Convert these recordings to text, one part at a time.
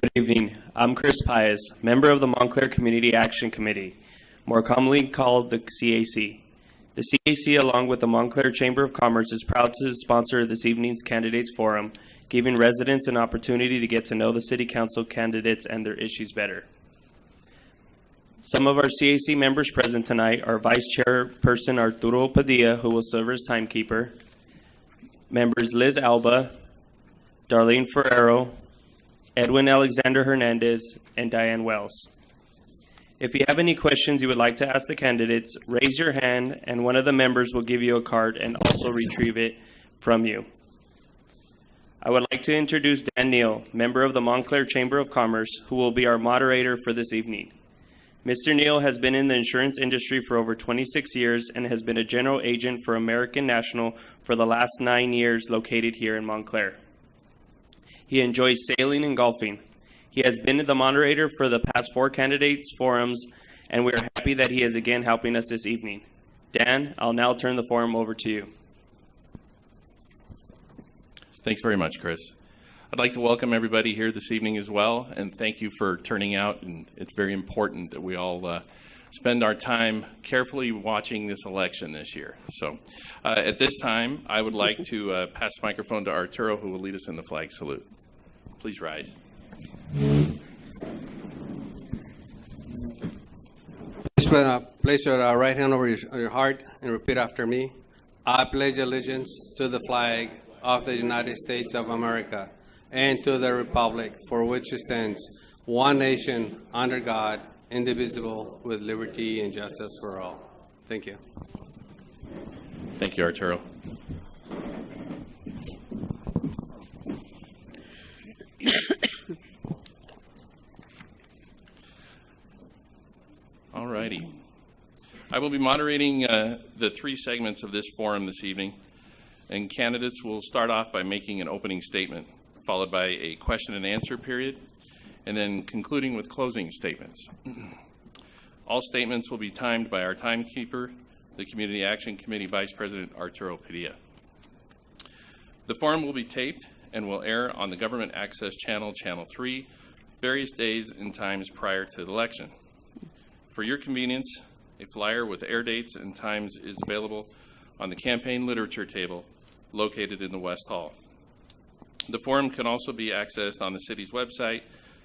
Good evening. I'm Chris Paez, member of the Montclair Community Action Committee, more commonly called the CAC. The CAC, along with the Montclair Chamber of Commerce, is proud to sponsor this evening's Candidates Forum, giving residents an opportunity to get to know the City Council candidates and their issues better. Some of our CAC members present tonight are Vice Chairperson Arturo Padilla, who will serve as timekeeper, members Liz Alba, Darlene Ferrero, Edwin Alexander Hernandez, and Diane Wells. If you have any questions you would like to ask the candidates, raise your hand and one of the members will give you a card and also retrieve it from you. I would like to introduce Dan Neal, member of the Montclair Chamber of Commerce, who will be our moderator for this evening. Mr. Neal has been in the insurance industry for over 26 years and has been a general agent for American National for the last 9 years, located here in Montclair. He enjoys sailing and golfing. He has been the moderator for the past 4 candidates forums, and we are happy that he is again helping us this evening. Dan, I'll now turn the forum over to you. Thanks very much, Chris. I'd like to welcome everybody here this evening as well, and thank you for turning out. And it's very important that we all spend our time carefully watching this election this year. So at this time, I would like to pass the microphone to Arturo, who will lead us in the flag salute. Please rise. Please place your right hand over your heart and repeat after me. I pledge allegiance to the flag of the United States of America and to the republic for which it stands, one nation, under God, indivisible, with liberty and justice for all. Thank you. Thank you, Arturo. All righty. I will be moderating the 3 segments of this forum this evening, and candidates will start off by making an opening statement, followed by a question and answer period, and then concluding with closing statements. All statements will be timed by our timekeeper, the Community Action Committee Vice President Arturo Padilla. The forum will be taped and will air on the Government Access Channel, Channel 3, various days and times prior to the election. For your convenience, a flyer with air dates and times is available on the campaign literature table located in the West Hall. The forum can also be accessed on the city's website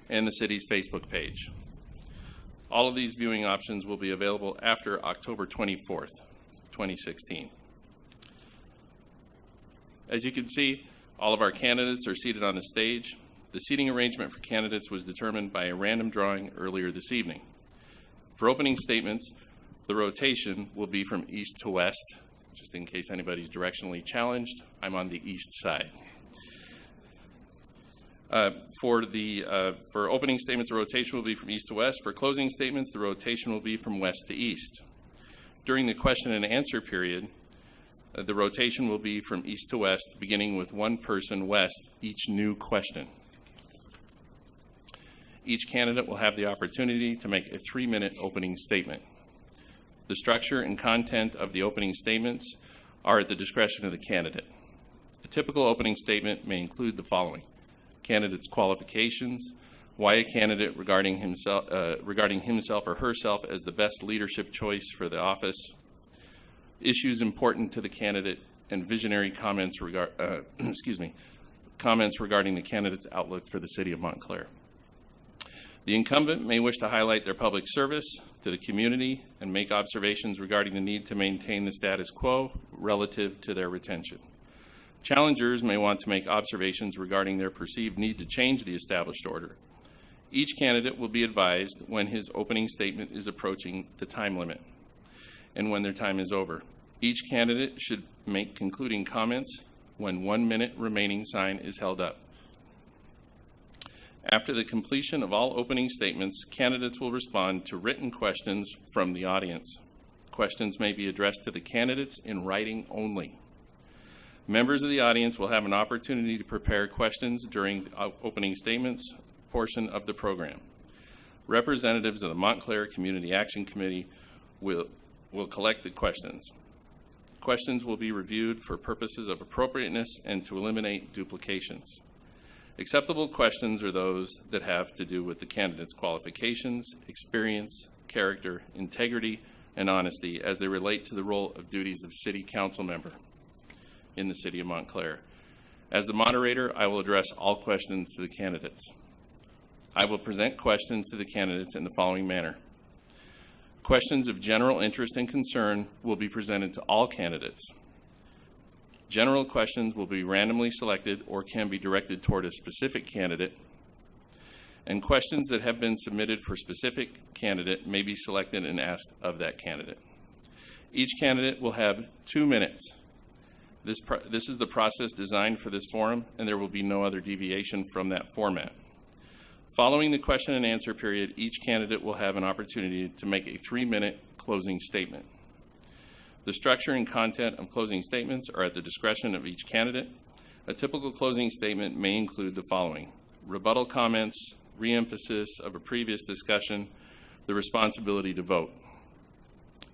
and the city's Facebook page. All of these viewing options will be available after October 24th, 2016. As you can see, all of our candidates are seated on the stage. The seating arrangement for candidates was determined by a random drawing earlier this evening. For opening statements, the rotation will be from east to west. Just in case anybody's directionally challenged, I'm on the east side. For opening statements, the rotation will be from east to west. For closing statements, the rotation will be from west to east. During the question and answer period, the rotation will be from east to west, beginning with 1 person west each new question. Each candidate will have the opportunity to make a 3-minute opening statement. The structure and content of the opening statements are at the discretion of the candidate. A typical opening statement may include the following: candidate's qualifications, why a candidate regarding himself or herself as the best leadership choice for the office, issues important to the candidate, and visionary comments comments regarding the candidate's outlook for the city of Montclair. The incumbent may wish to highlight their public service to the community and make observations regarding the need to maintain the status quo relative to their retention. Challengers may want to make observations regarding their perceived need to change the established order. Each candidate will be advised when his opening statement is approaching the time limit and when their time is over. Each candidate should make concluding comments when 1 minute remaining sign is held up. After the completion of all opening statements, candidates will respond to written questions from the audience. Questions may be addressed to the candidates in writing only. Members of the audience will have an opportunity to prepare questions during the opening statements portion of the program. Representatives of the Montclair Community Action Committee will collect the questions. Questions will be reviewed for purposes of appropriateness and to eliminate duplications. Acceptable questions are those that have to do with the candidate's qualifications, experience, character, integrity, and honesty as they relate to the role of duties of City Council member in the City of Montclair. As the moderator, I will address all questions to the candidates. I will present questions to the candidates in the following manner. Questions of general interest and concern will be presented to all candidates. General questions will be randomly selected or can be directed toward a specific candidate, and questions that have been submitted for specific candidate may be selected and asked of that candidate. Each candidate will have 2 minutes. This is the process designed for this forum, and there will be no other deviation from that format. Following the question and answer period, each candidate will have an opportunity to make a 3-minute closing statement. The structure and content of closing statements are at the discretion of each candidate. A typical closing statement may include the following: rebuttal comments, re-emphasis of a previous discussion, the responsibility to vote.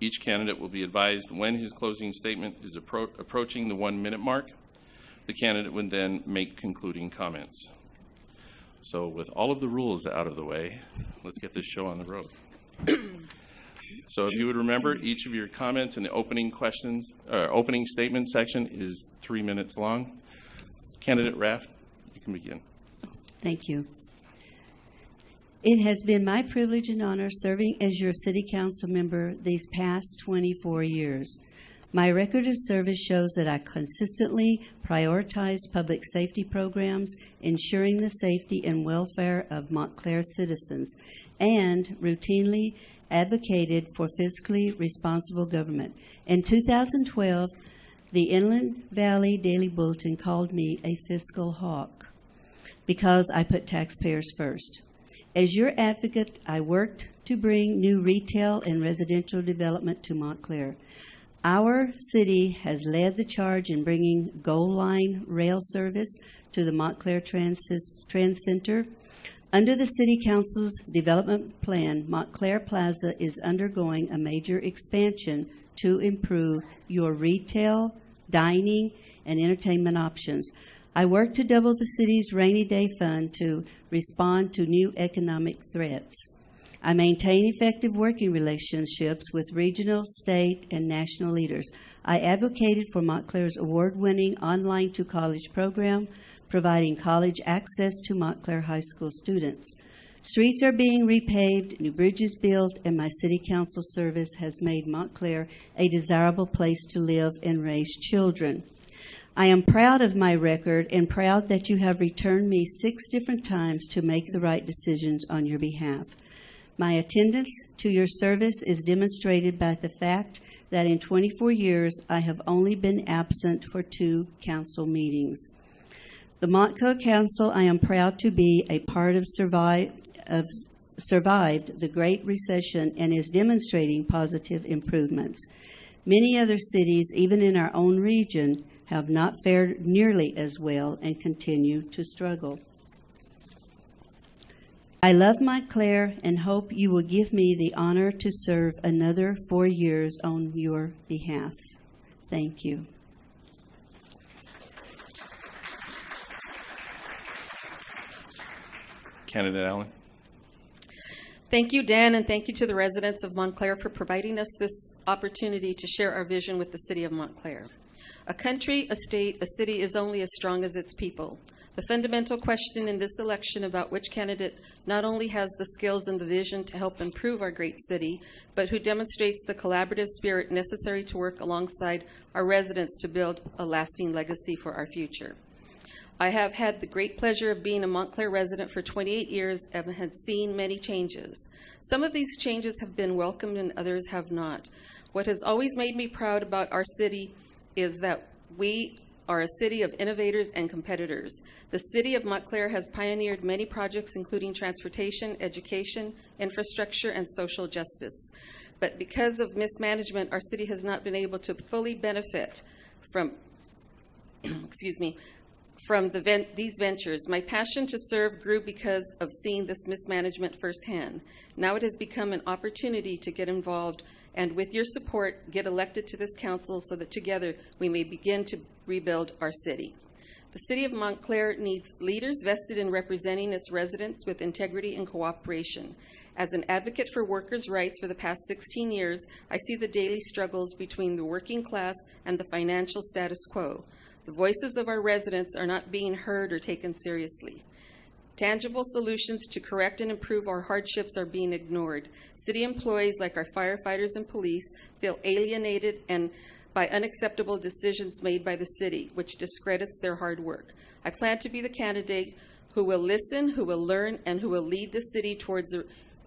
Each candidate will be advised when his closing statement is approaching the 1-minute mark. The candidate would then make concluding comments. So with all of the rules out of the way, let's get this show on the road. So if you would remember, each of your comments in the opening statement section is 3 minutes long. Candidate Raft, you can begin. Thank you. It has been my privilege and honor serving as your City Council member these past 24 years. My record of service shows that I consistently prioritized public safety programs, ensuring the safety and welfare of Montclair citizens, and routinely advocated for fiscally responsible government. In 2012, the Inland Valley Daily Bulletin called me a fiscal hawk because I put taxpayers first. As your advocate, I worked to bring new retail and residential development to Montclair. Our city has led the charge in bringing Gold Line rail service to the Montclair Trans Center. Under the City Council's development plan, Montclair Plaza is undergoing a major expansion to improve your retail, dining, and entertainment options. I work to double the city's rainy day fund to respond to new economic threats. I maintain effective working relationships with regional, state, and national leaders. I advocated for Montclair's award-winning online-to-college program, providing college access to Montclair High School students. Streets are being repaved, new bridges built, and my City Council service has made Montclair a desirable place to live and raise children. I am proud of my record and proud that you have returned me 6 different times to make the right decisions on your behalf. My attendance to your service is demonstrated by the fact that in 24 years I have only been absent for 2 council meetings. The Montclair Council, I am proud to be a part of survived the Great Recession and is demonstrating positive improvements. Many other cities, even in our own region, have not fared nearly as well and continue to struggle. I love Montclair and hope you will give me the honor to serve another 4 years on your behalf. Thank you. Candidate Allen. Thank you, Dan, and thank you to the residents of Montclair for providing us this opportunity to share our vision with the City of Montclair. A country, a state, a city is only as strong as its people. The fundamental question in this election about which candidate not only has the skills and the vision to help improve our great city, but who demonstrates the collaborative spirit necessary to work alongside our residents to build a lasting legacy for our future. I have had the great pleasure of being a Montclair resident for 28 years and have seen many changes. Some of these changes have been welcomed and others have not. What has always made me proud about our city is that we are a city of innovators and competitors. The City of Montclair has pioneered many projects including transportation, education, infrastructure, and social justice. But because of mismanagement, our city has not been able to fully benefit from these ventures. My passion to serve grew because of seeing this mismanagement firsthand. Now it has become an opportunity to get involved and with your support, get elected to this council so that together we may begin to rebuild our city. The City of Montclair needs leaders vested in representing its residents with integrity and cooperation. As an advocate for workers' rights for the past 16 years, I see the daily struggles between the working class and the financial status quo. The voices of our residents are not being heard or taken seriously. Tangible solutions to correct and improve our hardships are being ignored. City employees, like our firefighters and police, feel alienated and by unacceptable decisions made by the city, which discredits their hard work. I plan to be the candidate who will listen, who will learn, and who will lead the city towards a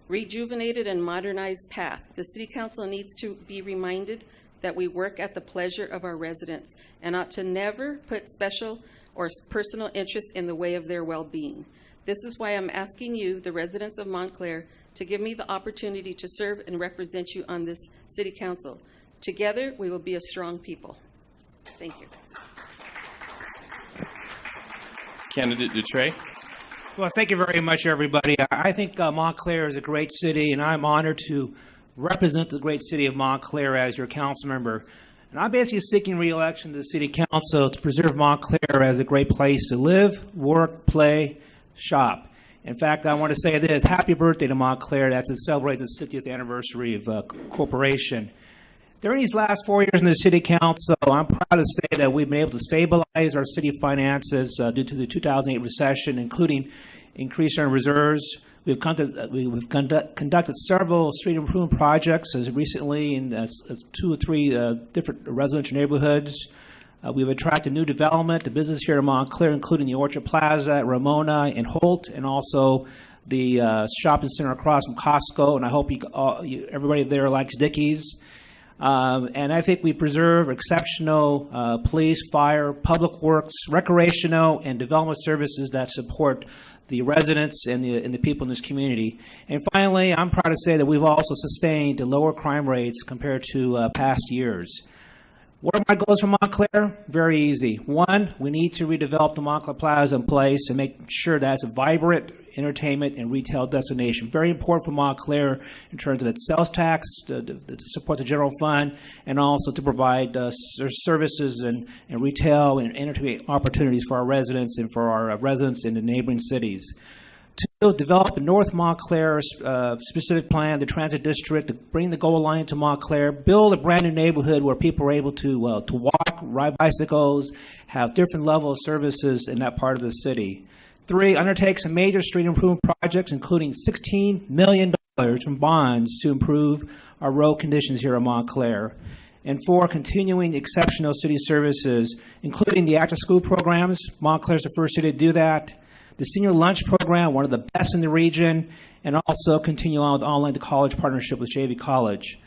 rejuvenated and modernized path. The City Council needs to be reminded that we work at the pleasure of our residents and ought to never put special or personal interests in the way of their well-being. This is why I'm asking you, the residents of Montclair, to give me the opportunity to serve and represent you on this City Council. Together, we will be a strong people. Thank you. Candidate Dutray. Well, thank you very much, everybody. I think Montclair is a great city, and I'm honored to represent the great city of Montclair as your council member. And I'm basically seeking re-election to the city council to preserve Montclair as a great place to live, work, play, shop. In fact, I want to say this: happy birthday to Montclair. That's to celebrate the 60th anniversary of corporation. During these last 4 years in the City Council, I'm proud to say that we've been able to stabilize our city finances due to the 2008 recession, including increasing our reserves. We've conducted several street improvement projects as recently in 2 or 3 different residential neighborhoods. We've attracted new development to business here in Montclair, including the Orchard Plaza at Ramona and Holt, and also the shopping center across from Costco. And I hope everybody there likes Dickies. And I think we preserve exceptional police, fire, public works, recreational, and development services that support the residents and the people in this community. And finally, I'm proud to say that we've also sustained lower crime rates compared to past years. What are my goals for Montclair? Very easy. One, we need to redevelop the Montclair Plaza in place and make sure that it's a vibrant entertainment and retail destination. Very important for Montclair in terms of its sales tax, to support the general fund, and also to provide services and retail and entertainment opportunities for our residents and for our residents in the neighboring cities. Two, develop a North Montclair specific plan, the transit district, to bring the Gold Line to Montclair, build a brand new neighborhood where people are able to walk, ride bicycles, have different level of services in that part of the city. Three, undertake some major street improvement projects, including $16 million from bonds to improve our road conditions here in Montclair. And four, continuing exceptional city services, including the after-school programs. Montclair's the first city to do that. The senior lunch program, one of the best in the region, and also continue on with online to college partnership with JV College.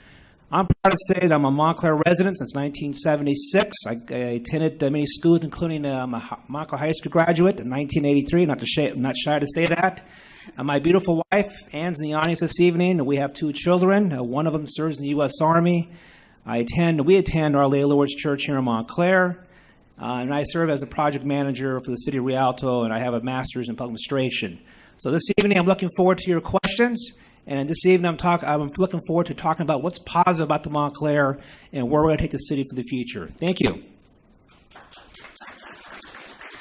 I'm proud to say that I'm a Montclair resident since 1976. I attended many schools, including a Montclair High School graduate in 1983. Not shy to say that. My beautiful wife, Ann's in the audience this evening, and we have 2 children. One of them serves in the U.S. Army. We attend Our Lady of Lourdes Church here in Montclair. And I serve as the project manager for the City of Rialto, and I have a master's in public administration. So this evening, I'm looking forward to your questions. And this evening, I'm looking forward to talking about what's positive about the Montclair and where we're going to take the city for the future. Thank you.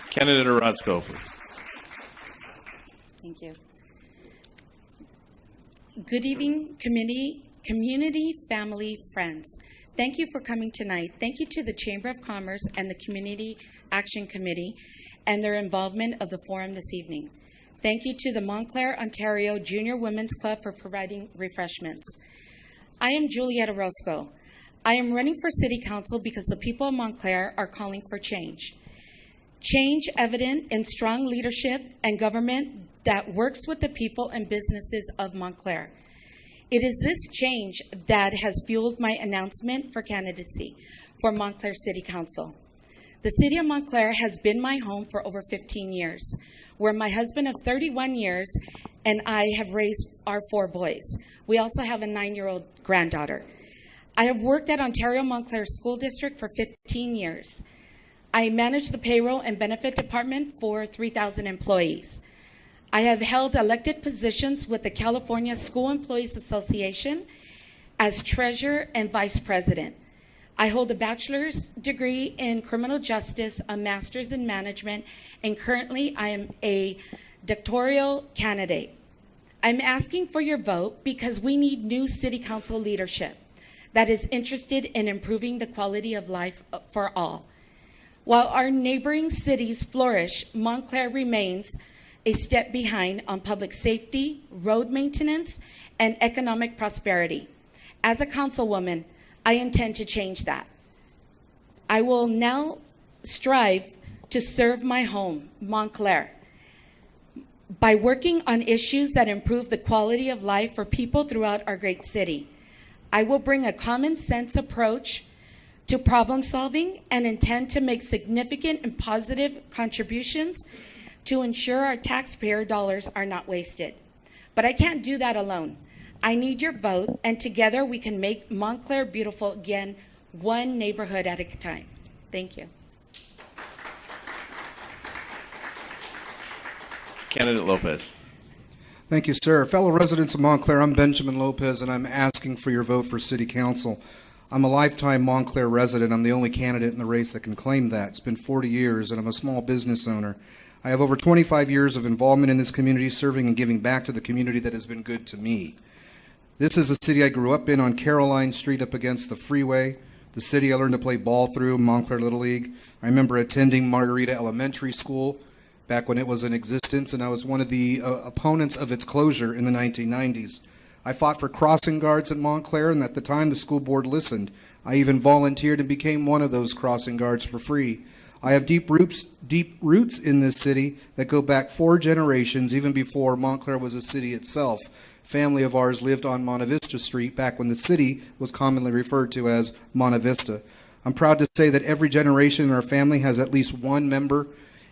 Candidate Orozco, please. Thank you. Good evening, community, family, friends. Thank you for coming tonight. Thank you to the Chamber of Commerce and the Community Action Committee and their involvement of the forum this evening. Thank you to the Montclair, Ontario Junior Women's Club for providing refreshments. I am Juliet Orozco. I am running for City Council because the people of Montclair are calling for change. Change evident in strong leadership and government that works with the people and businesses of Montclair. It is this change that has fueled my announcement for candidacy for Montclair City Council. The City of Montclair has been my home for over 15 years, where my husband of 31 years and I have raised our 4 boys. We also have a 9-year-old granddaughter. I have worked at Ontario Montclair School District for 15 years. I manage the payroll and benefit department for 3,000 employees. I have held elected positions with the California School Employees Association as treasurer and vice president. I hold a bachelor's degree in criminal justice, a master's in management, and currently I am a doctoral candidate. I'm asking for your vote because we need new city council leadership that is interested in improving the quality of life for all. While our neighboring cities flourish, Montclair remains a step behind on public safety, road maintenance, and economic prosperity. As a councilwoman, I intend to change that. I will now strive to serve my home, Montclair, by working on issues that improve the quality of life for people throughout our great city. I will bring a common sense approach to problem solving and intend to make significant and positive contributions to ensure our taxpayer dollars are not wasted. But I can't do that alone. I need your vote, and together we can make Montclair beautiful again, one neighborhood at a time. Thank you. Candidate Lopez. Thank you, sir. Fellow residents of Montclair, I'm Benjamin Lopez, and I'm asking for your vote for City Council. I'm a lifetime Montclair resident. I'm the only candidate in the race that can claim that. It's been 40 years, and I'm a small business owner. I have over 25 years of involvement in this community, serving and giving back to the community that has been good to me. This is the city I grew up in on Caroline Street up against the freeway, the city I learned to play ball through, Montclair Little League. I remember attending Margarita Elementary School back when it was in existence, and I was one of the opponents of its closure in the 1990s. I fought for crossing guards at Montclair, and at the time the school board listened. I even volunteered and became one of those crossing guards for free. I have deep roots in this city that go back 4 generations, even before Montclair was a city itself. Family of ours lived on Monte Vista Street back when the city was commonly referred to as Monte Vista. I'm proud to say that every generation in our family has at least one member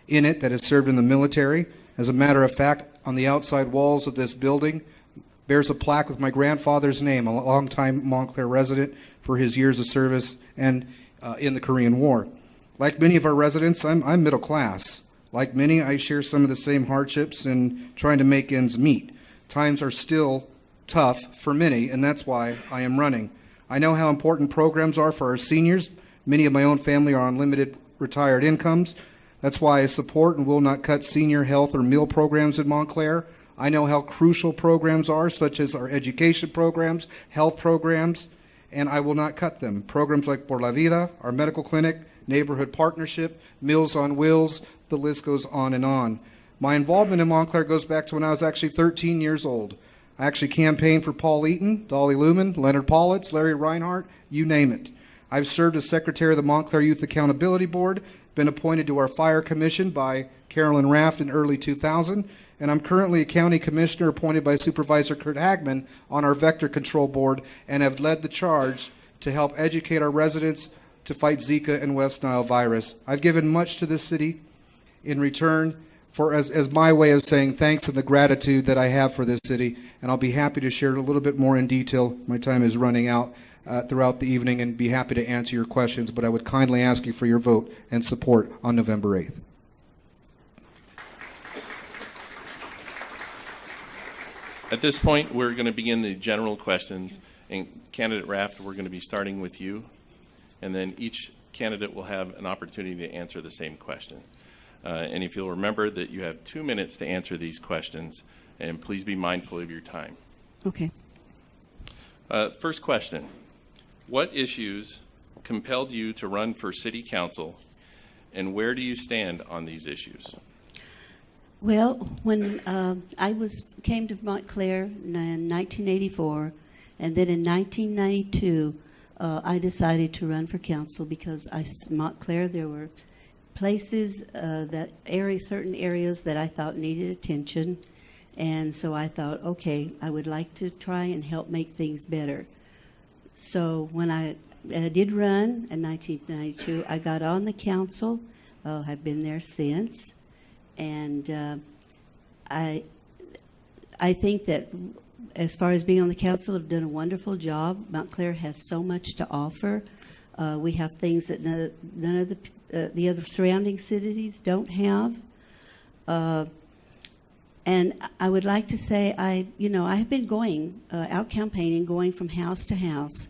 in it that has served in the military. As a matter of fact, on the outside walls of this building bears a plaque with my grandfather's name, a longtime Montclair resident, for his years of service and in the Korean War. Like many of our residents, I'm middle class. Like many, I share some of the same hardships in trying to make ends meet. Times are still tough for many, and that's why I am running. I know how important programs are for our seniors. Many of my own family are on limited retired incomes. That's why I support and will not cut senior health or meal programs in Montclair. I know how crucial programs are, such as our education programs, health programs, and I will not cut them. Programs like Por la Vida, our medical clinic, neighborhood partnership, Meals on Wheels, the list goes on and on. My involvement in Montclair goes back to when I was actually 13 years old. I actually campaigned for Paul Eaton, Dolly Lumen, Leonard Paulitz, Larry Reinhardt, you name it. I've served as secretary of the Montclair Youth Accountability Board, been appointed to our fire commission by Carolyn Raft in early 2000, and I'm currently a county commissioner appointed by Supervisor Kurt Hagman on our vector control board, and have led the charge to help educate our residents to fight Zika and West Nile virus. I've given much to this city in return for as my way of saying thanks and the gratitude that I have for this city, and I'll be happy to share a little bit more in detail. My time is running out throughout the evening, and be happy to answer your questions, but I would kindly ask you for your vote and support on November 8th. At this point, we're going to begin the general questions, and Candidate Raft, we're going to be starting with you, and then each candidate will have an opportunity to answer the same question. And if you'll remember that you have 2 minutes to answer these questions, and please be mindful of your time. Okay. First question. What issues compelled you to run for city council, and where do you stand on these issues? Well, when I came to Montclair in 1984, and then in 1992, I decided to run for council because Montclair, there were places certain areas that I thought needed attention, and so I thought, okay, I would like to try and help make things better. So when I did run in 1992, I got on the council. I've been there since, and I think that as far as being on the council, I've done a wonderful job. Montclair has so much to offer. We have things that none of the other surrounding cities don't have. And I would like to say I have been going out campaigning, going from house to house,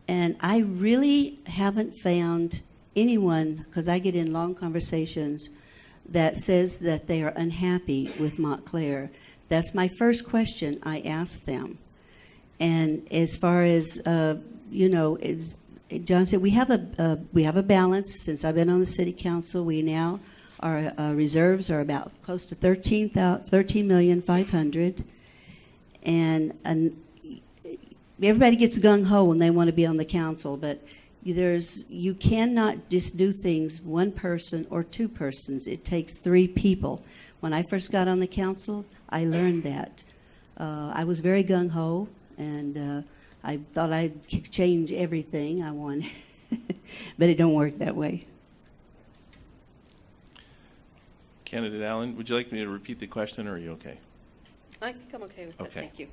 And I really haven't found anyone, because I get in long conversations, that says that they are unhappy with Montclair. That's my first question I ask them. And as far as, as John said, we have a balance. Since I've been on the city council, we now, our reserves are about close to $13,500,000. And everybody gets gung-ho when they want to be on the council, but you cannot just do things one person or two persons. It takes three people. When I first got on the council, I learned that. I was very gung-ho, and I thought I could change everything I wanted, but it don't work that way. Candidate Allen, would you like me to repeat the question, or are you okay? I think I'm okay with that. Okay. Thank you.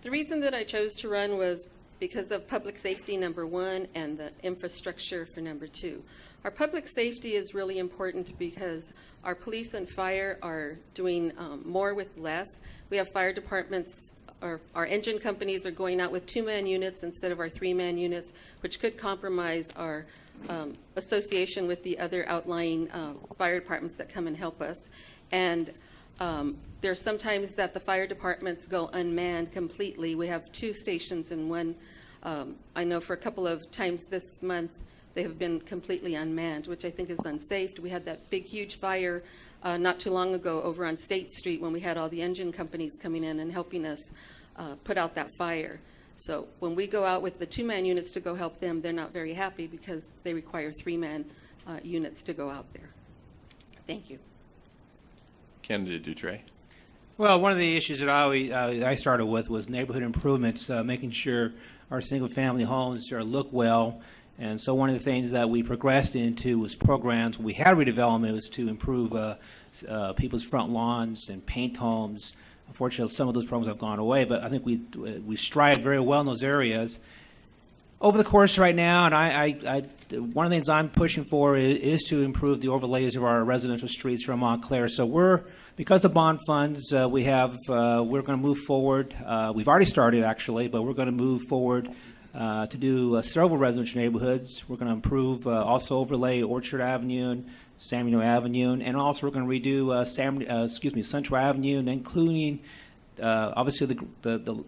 The reason that I chose to run was because of public safety, number one, and the infrastructure for number two. Our public safety is really important because our police and fire are doing more with less. We have fire departments, our engine companies are going out with 2-man units instead of our 3-man units, which could compromise our association with the other outlying fire departments that come and help us. And there's sometimes that the fire departments go unmanned completely. We have 2 stations in one. I know for a couple of times this month they have been completely unmanned, which I think is unsafe. We had that big, huge fire not too long ago over on State Street when we had all the engine companies coming in and helping us put out that fire. So when we go out with the 2-man units to go help them, they're not very happy because they require 3-man units to go out there. Thank you. Candidate Dutre. Well, one of the issues that I started with was neighborhood improvements, making sure our single-family homes look well. And so one of the things that we progressed into was programs. We had redevelopment was to improve people's front lawns and paint homes. Unfortunately, some of those programs have gone away, but I think we strived very well in those areas. Over the course right now, and one of the things I'm pushing for is to improve the overlays of our residential streets from Montclair. So because of bond funds, we're going to move forward. We've already started actually, but we're going to move forward to do several residential neighborhoods. We're going to improve also overlay Orchard Avenue and Samuel Avenue, and also we're going to redo Central Avenue, and including obviously the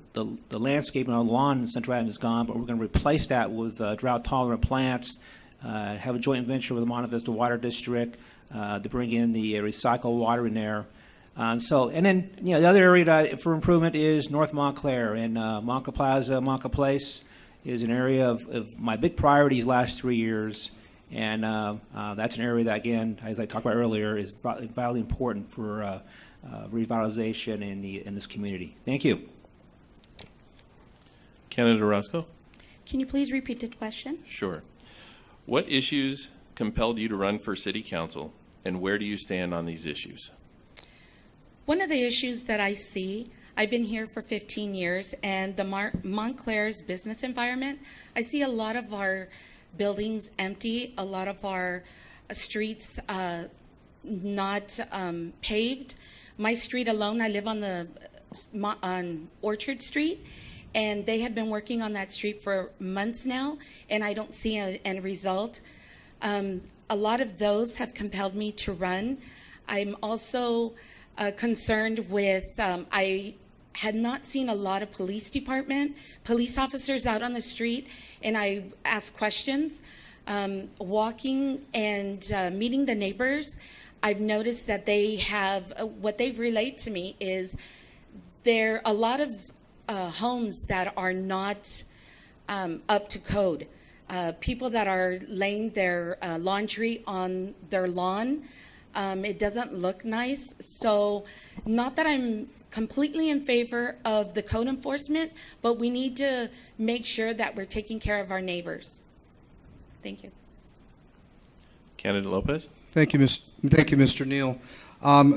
landscaping on the lawn in Central Avenue is gone, but we're going to replace that with drought-tolerant plants. Have a joint venture with the Monte Vista Water District to bring in the recycled water in there. And then the other area for improvement is North Montclair, and Montclair Plaza, Montclair Place is an area of my big priorities last 3 years. And that's an area that, again, as I talked about earlier, is vitally important for revitalization in this community. Thank you. Candidate Orozco. Can you please repeat the question? Sure. What issues compelled you to run for city council, and where do you stand on these issues? One of the issues that I see, I've been here for 15 years, and the Montclair's business environment, I see a lot of our buildings empty, a lot of our streets not paved. My street alone, I live on Orchard Street, and they have been working on that street for months now, and I don't see an end result. A lot of those have compelled me to run. I'm also concerned with, I had not seen a lot of police officers out on the street, and I asked questions. Walking and meeting the neighbors, I've noticed that they have, what they've relayed to me is there are a lot of homes that are not up to code. People that are laying their laundry on their lawn, it doesn't look nice. So not that I'm completely in favor of the code enforcement, but we need to make sure that we're taking care of our neighbors. Thank you. Candidate Lopez. Thank you, Mr. Neal.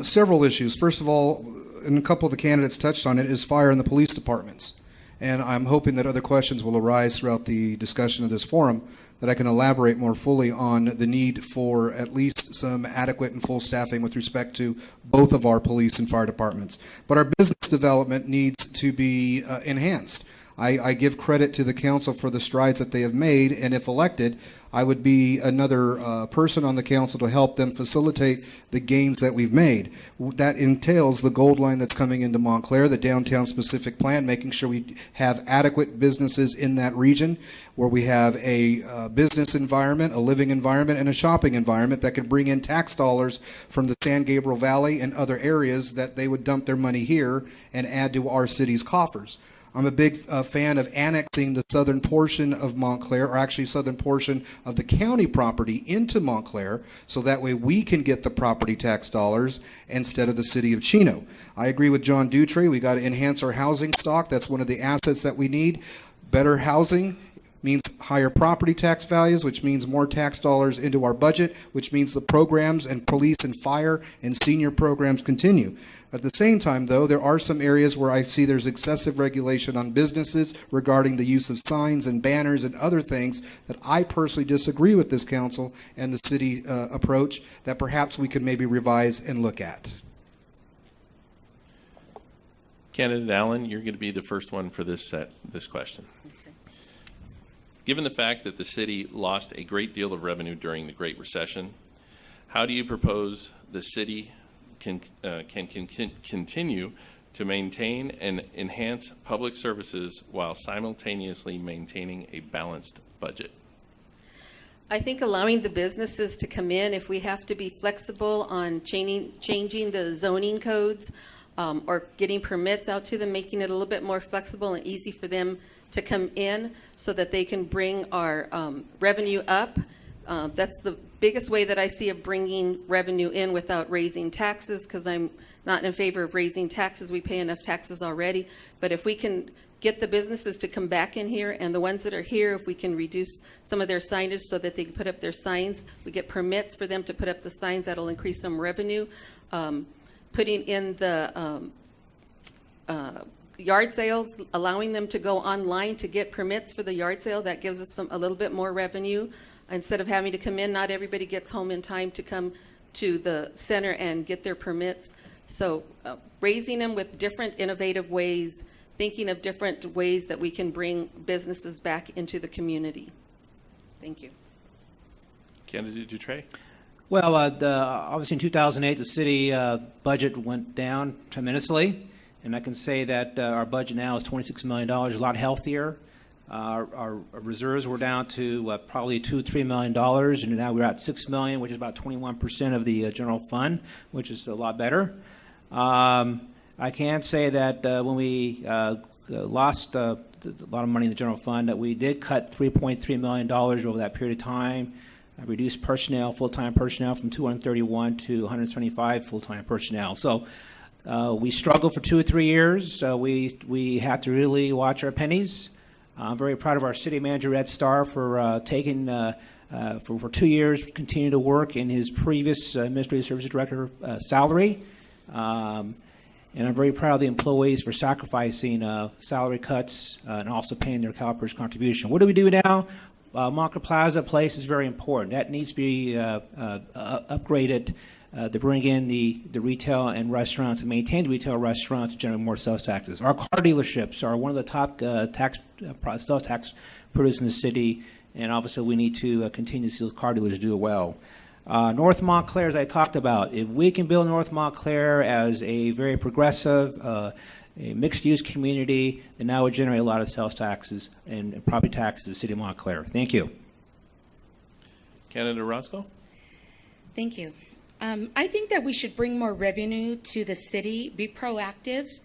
Several issues. First of all, and a couple of the candidates touched on it, is fire in the police departments. And I'm hoping that other questions will arise throughout the discussion of this forum that I can elaborate more fully on the need for at least some adequate and full staffing with respect to both of our police and fire departments. But our business development needs to be enhanced. I give credit to the council for the strides that they have made, and if elected, I would be another person on the council to help them facilitate the gains that we've made. That entails the gold line that's coming into Montclair, the downtown specific plan, making sure we have adequate businesses in that region, where we have a business environment, a living environment, and a shopping environment that can bring in tax dollars from the San Gabriel Valley and other areas that they would dump their money here and add to our city's coffers. I'm a big fan of annexing the southern portion of Montclair, or actually southern portion of the county property, into Montclair, so that way we can get the property tax dollars instead of the city of Chino. I agree with John Dutre. We got to enhance our housing stock. That's one of the assets that we need. Better housing means higher property tax values, which means more tax dollars into our budget, which means the programs and police and fire and senior programs continue. At the same time, though, there are some areas where I see there's excessive regulation on businesses regarding the use of signs and banners and other things that I personally disagree with this council and the city approach that perhaps we could maybe revise and look at. Candidate Allen, you're going to be the first one for this question. Given the fact that the city lost a great deal of revenue during the Great Recession, how do you propose the city can continue to maintain and enhance public services while simultaneously maintaining a balanced budget? I think allowing the businesses to come in, if we have to be flexible on changing the zoning codes or getting permits out to them, making it a little bit more flexible and easy for them to come in so that they can bring our revenue up. That's the biggest way that I see of bringing revenue in without raising taxes, because I'm not in favor of raising taxes. We pay enough taxes already. But if we can get the businesses to come back in here, and the ones that are here, if we can reduce some of their signage so that they can put up their signs, we get permits for them to put up the signs, that'll increase some revenue. Putting in the yard sales, allowing them to go online to get permits for the yard sale, that gives us a little bit more revenue. Instead of having to come in, not everybody gets home in time to come to the center and get their permits. So raising them with different innovative ways, thinking of different ways that we can bring businesses back into the community. Thank you. Candidate Dutre? Well, obviously in 2008, the city budget went down tremendously, and I can say that our budget now is $26 million, a lot healthier. Our reserves were down to probably $2-3 million, and now we're at $6 million, which is about 21% of the general fund, which is a lot better. I can say that when we lost a lot of money in the general fund, that we did cut $3.3 million over that period of time, reduced personnel, full-time personnel, from 231 to 175 full-time personnel. So we struggled for 2 or 3 years. We had to really watch our pennies. I'm very proud of our city manager, Ed Starr, for taking, for 2 years, continue to work in his previous administrative services director salary. And I'm very proud of the employees for sacrificing salary cuts and also paying their CalPERS contribution. What do we do now? Montclair Plaza Place is very important. That needs to be upgraded to bring in the retail and restaurants and maintain the retail restaurants and generate more sales taxes. Our car dealerships are one of the top sales tax producers in the city, and obviously we need to continue to see those car dealers do well. North Montclair, as I talked about, if we can build North Montclair as a very progressive, a mixed-use community, then that would generate a lot of sales taxes and property taxes to the city of Montclair. Thank you. Candidate Orozco? Thank you. I think that we should bring more revenue to the city, be proactive.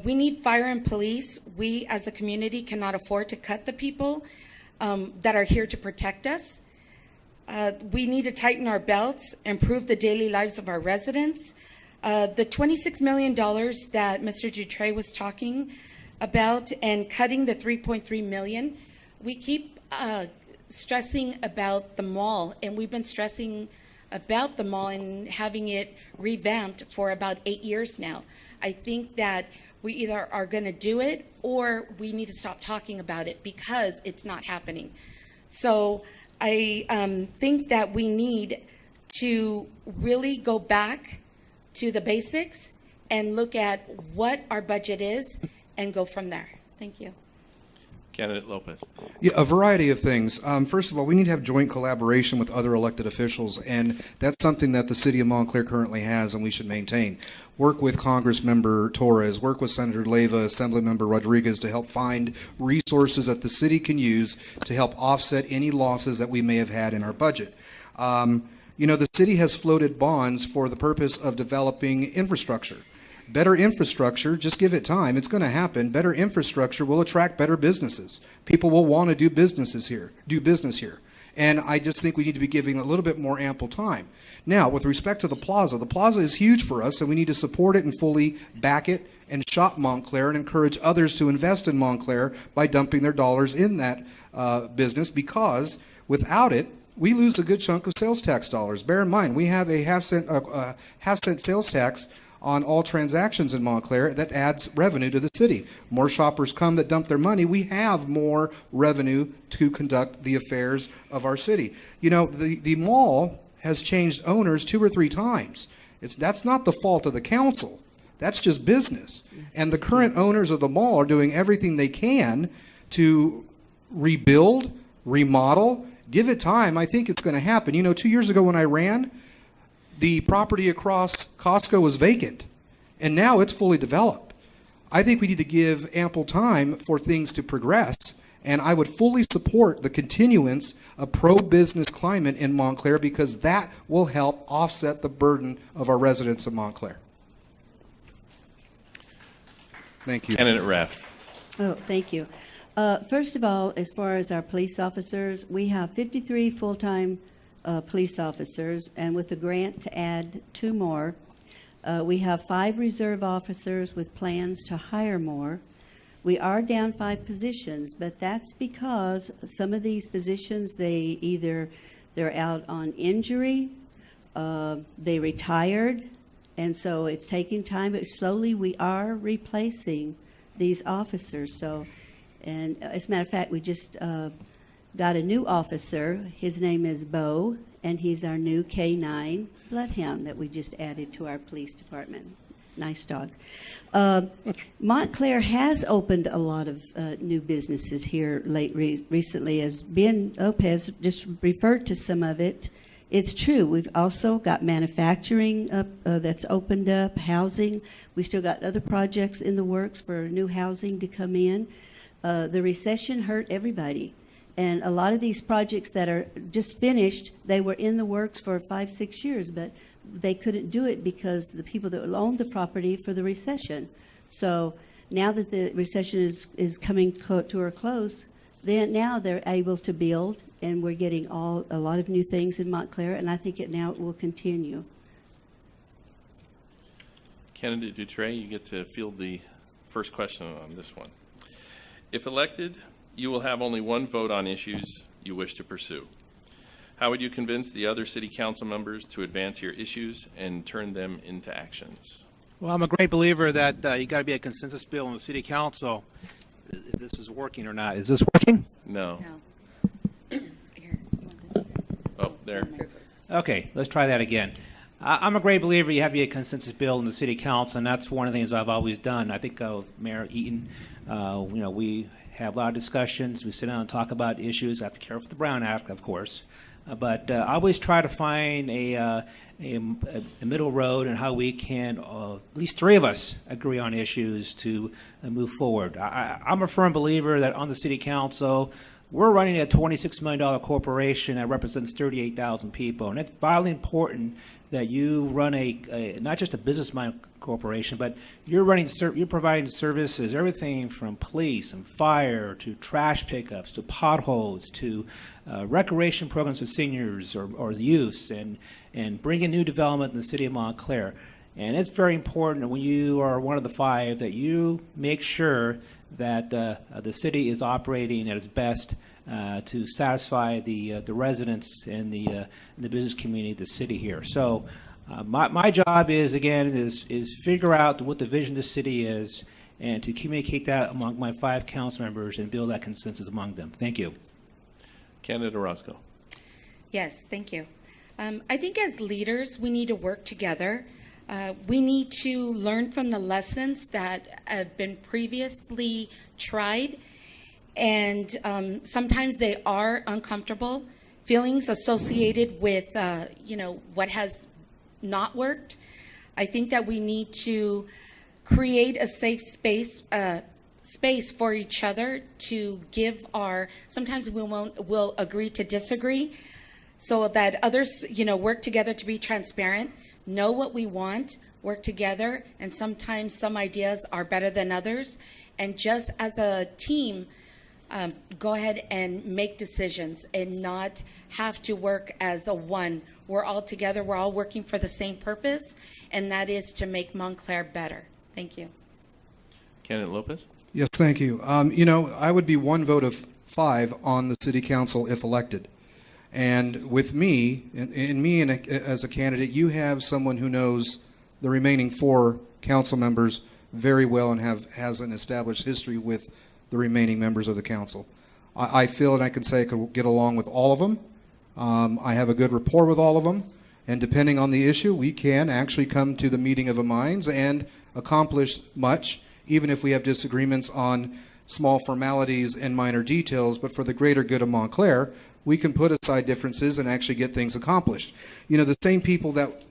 We need fire and police. We as a community cannot afford to cut the people that are here to protect us. We need to tighten our belts, improve the daily lives of our residents. The $26 million that Mr. Dutre was talking about and cutting the $3.3 million, we keep stressing about the mall, and we've been stressing about the mall and having it revamped for about 8 years now. I think that we either are going to do it or we need to stop talking about it because it's not happening. So I think that we need to really go back to the basics and look at what our budget is and go from there. Thank you. Candidate Lopez. Yeah, a variety of things. First of all, we need to have joint collaboration with other elected officials, and that's something that the city of Montclair currently has, and we should maintain. Work with Congressmember Torres, work with Senator Leyva, Assemblymember Rodriguez to help find resources that the city can use to help offset any losses that we may have had in our budget. The city has floated bonds for the purpose of developing infrastructure. Better infrastructure, just give it time, it's going to happen. Better infrastructure will attract better businesses. People will want to do business here. And I just think we need to be giving a little bit more ample time. Now, with respect to the plaza is huge for us, and we need to support it and fully back it and shop Montclair and encourage others to invest in Montclair by dumping their dollars in that business, because without it, we lose a good chunk of sales tax dollars. Bear in mind, we have a half-cent sales tax on all transactions in Montclair that adds revenue to the city. More shoppers come that dump their money, we have more revenue to conduct the affairs of our city. The mall has changed owners 2 or 3 times. That's not the fault of the council. That's just business. And the current owners of the mall are doing everything they can to rebuild, remodel. Give it time. I think it's going to happen. 2 years ago when I ran, the property across Costco was vacant, and now it's fully developed. I think we need to give ample time for things to progress, and I would fully support the continuance of pro-business climate in Montclair, because that will help offset the burden of our residents of Montclair. Thank you. Candidate Raff. Oh, thank you. First of all, as far as our police officers, we have 53 full-time police officers, and with a grant to add 2 more. We have 5 reserve officers with plans to hire more. We are down 5 positions, but that's because some of these positions, they're out on injury, they retired, and so it's taking time, but slowly we are replacing these officers. And as a matter of fact, we just got a new officer. His name is Bo, and he's our new K9 bloodhound that we just added to our police department. Nice dog. Montclair has opened a lot of new businesses here recently, as Ben Lopez just referred to some of it. It's true. We've also got manufacturing that's opened up, housing. We still got other projects in the works for new housing to come in. The recession hurt everybody. And a lot of these projects that are just finished, they were in the works for 5-6 years, but they couldn't do it because the people that owned the property for the recession. So now that the recession is coming to a close, now they're able to build, and we're getting a lot of new things in Montclair, and I think it will continue. Candidate Dutre, you get to field the first question on this one. If elected, you will have only 1 vote on issues you wish to pursue. How would you convince the other city council members to advance your issues and turn them into actions? Well, I'm a great believer that you got to be a consensus bill in the city council. If this is working or not. Is this working? No. Here, you want this? Oh, there. Okay, let's try that again. I'm a great believer you have to be a consensus bill in the city council, and that's one of the things I've always done. I think Mayor Eaton, we have a lot of discussions. We sit down and talk about issues. I have to care for the Brown Act, of course. But I always try to find a middle road and how we can, at least 3 of us, agree on issues to move forward. I'm a firm believer that on the city council, we're running a $26 million corporation that represents 38,000 people. And it's vitally important that you run not just a business-minded corporation, but you're providing services, everything from police and fire to trash pickups to potholes to recreation programs for seniors or youths, and bringing new development in the city of Montclair. And it's very important when you are one of the 5 that you make sure that the city is operating at its best to satisfy the residents and the business community of the city here. So my job is figure out what the vision of the city is and to communicate that among my 5 council members and build that consensus among them. Thank you. Candidate Orozco. Yes, thank you. I think as leaders, we need to work together. We need to learn from the lessons that have been previously tried And sometimes they are uncomfortable feelings associated with, what has not worked. I think that we need to create a safe space for each other to give sometimes we'll agree to disagree, so that others, work together to be transparent, know what we want, work together, and sometimes some ideas are better than others. And just as a team, go ahead and make decisions and not have to work as a one. We're all together, we're all working for the same purpose, and that is to make Montclair better. Thank you. Candidate Lopez? Yes, thank you. I would be one vote of 5 on the city council if elected. And with me, as a candidate, you have someone who knows the remaining 4 council members very well and has an established history with the remaining members of the council. I feel, and I can say I could get along with all of them. I have a good rapport with all of them. And depending on the issue, we can actually come to the meeting of the minds and accomplish much, even if we have disagreements on small formalities and minor details. But for the greater good of Montclair, we can put aside differences and actually get things accomplished. The same people that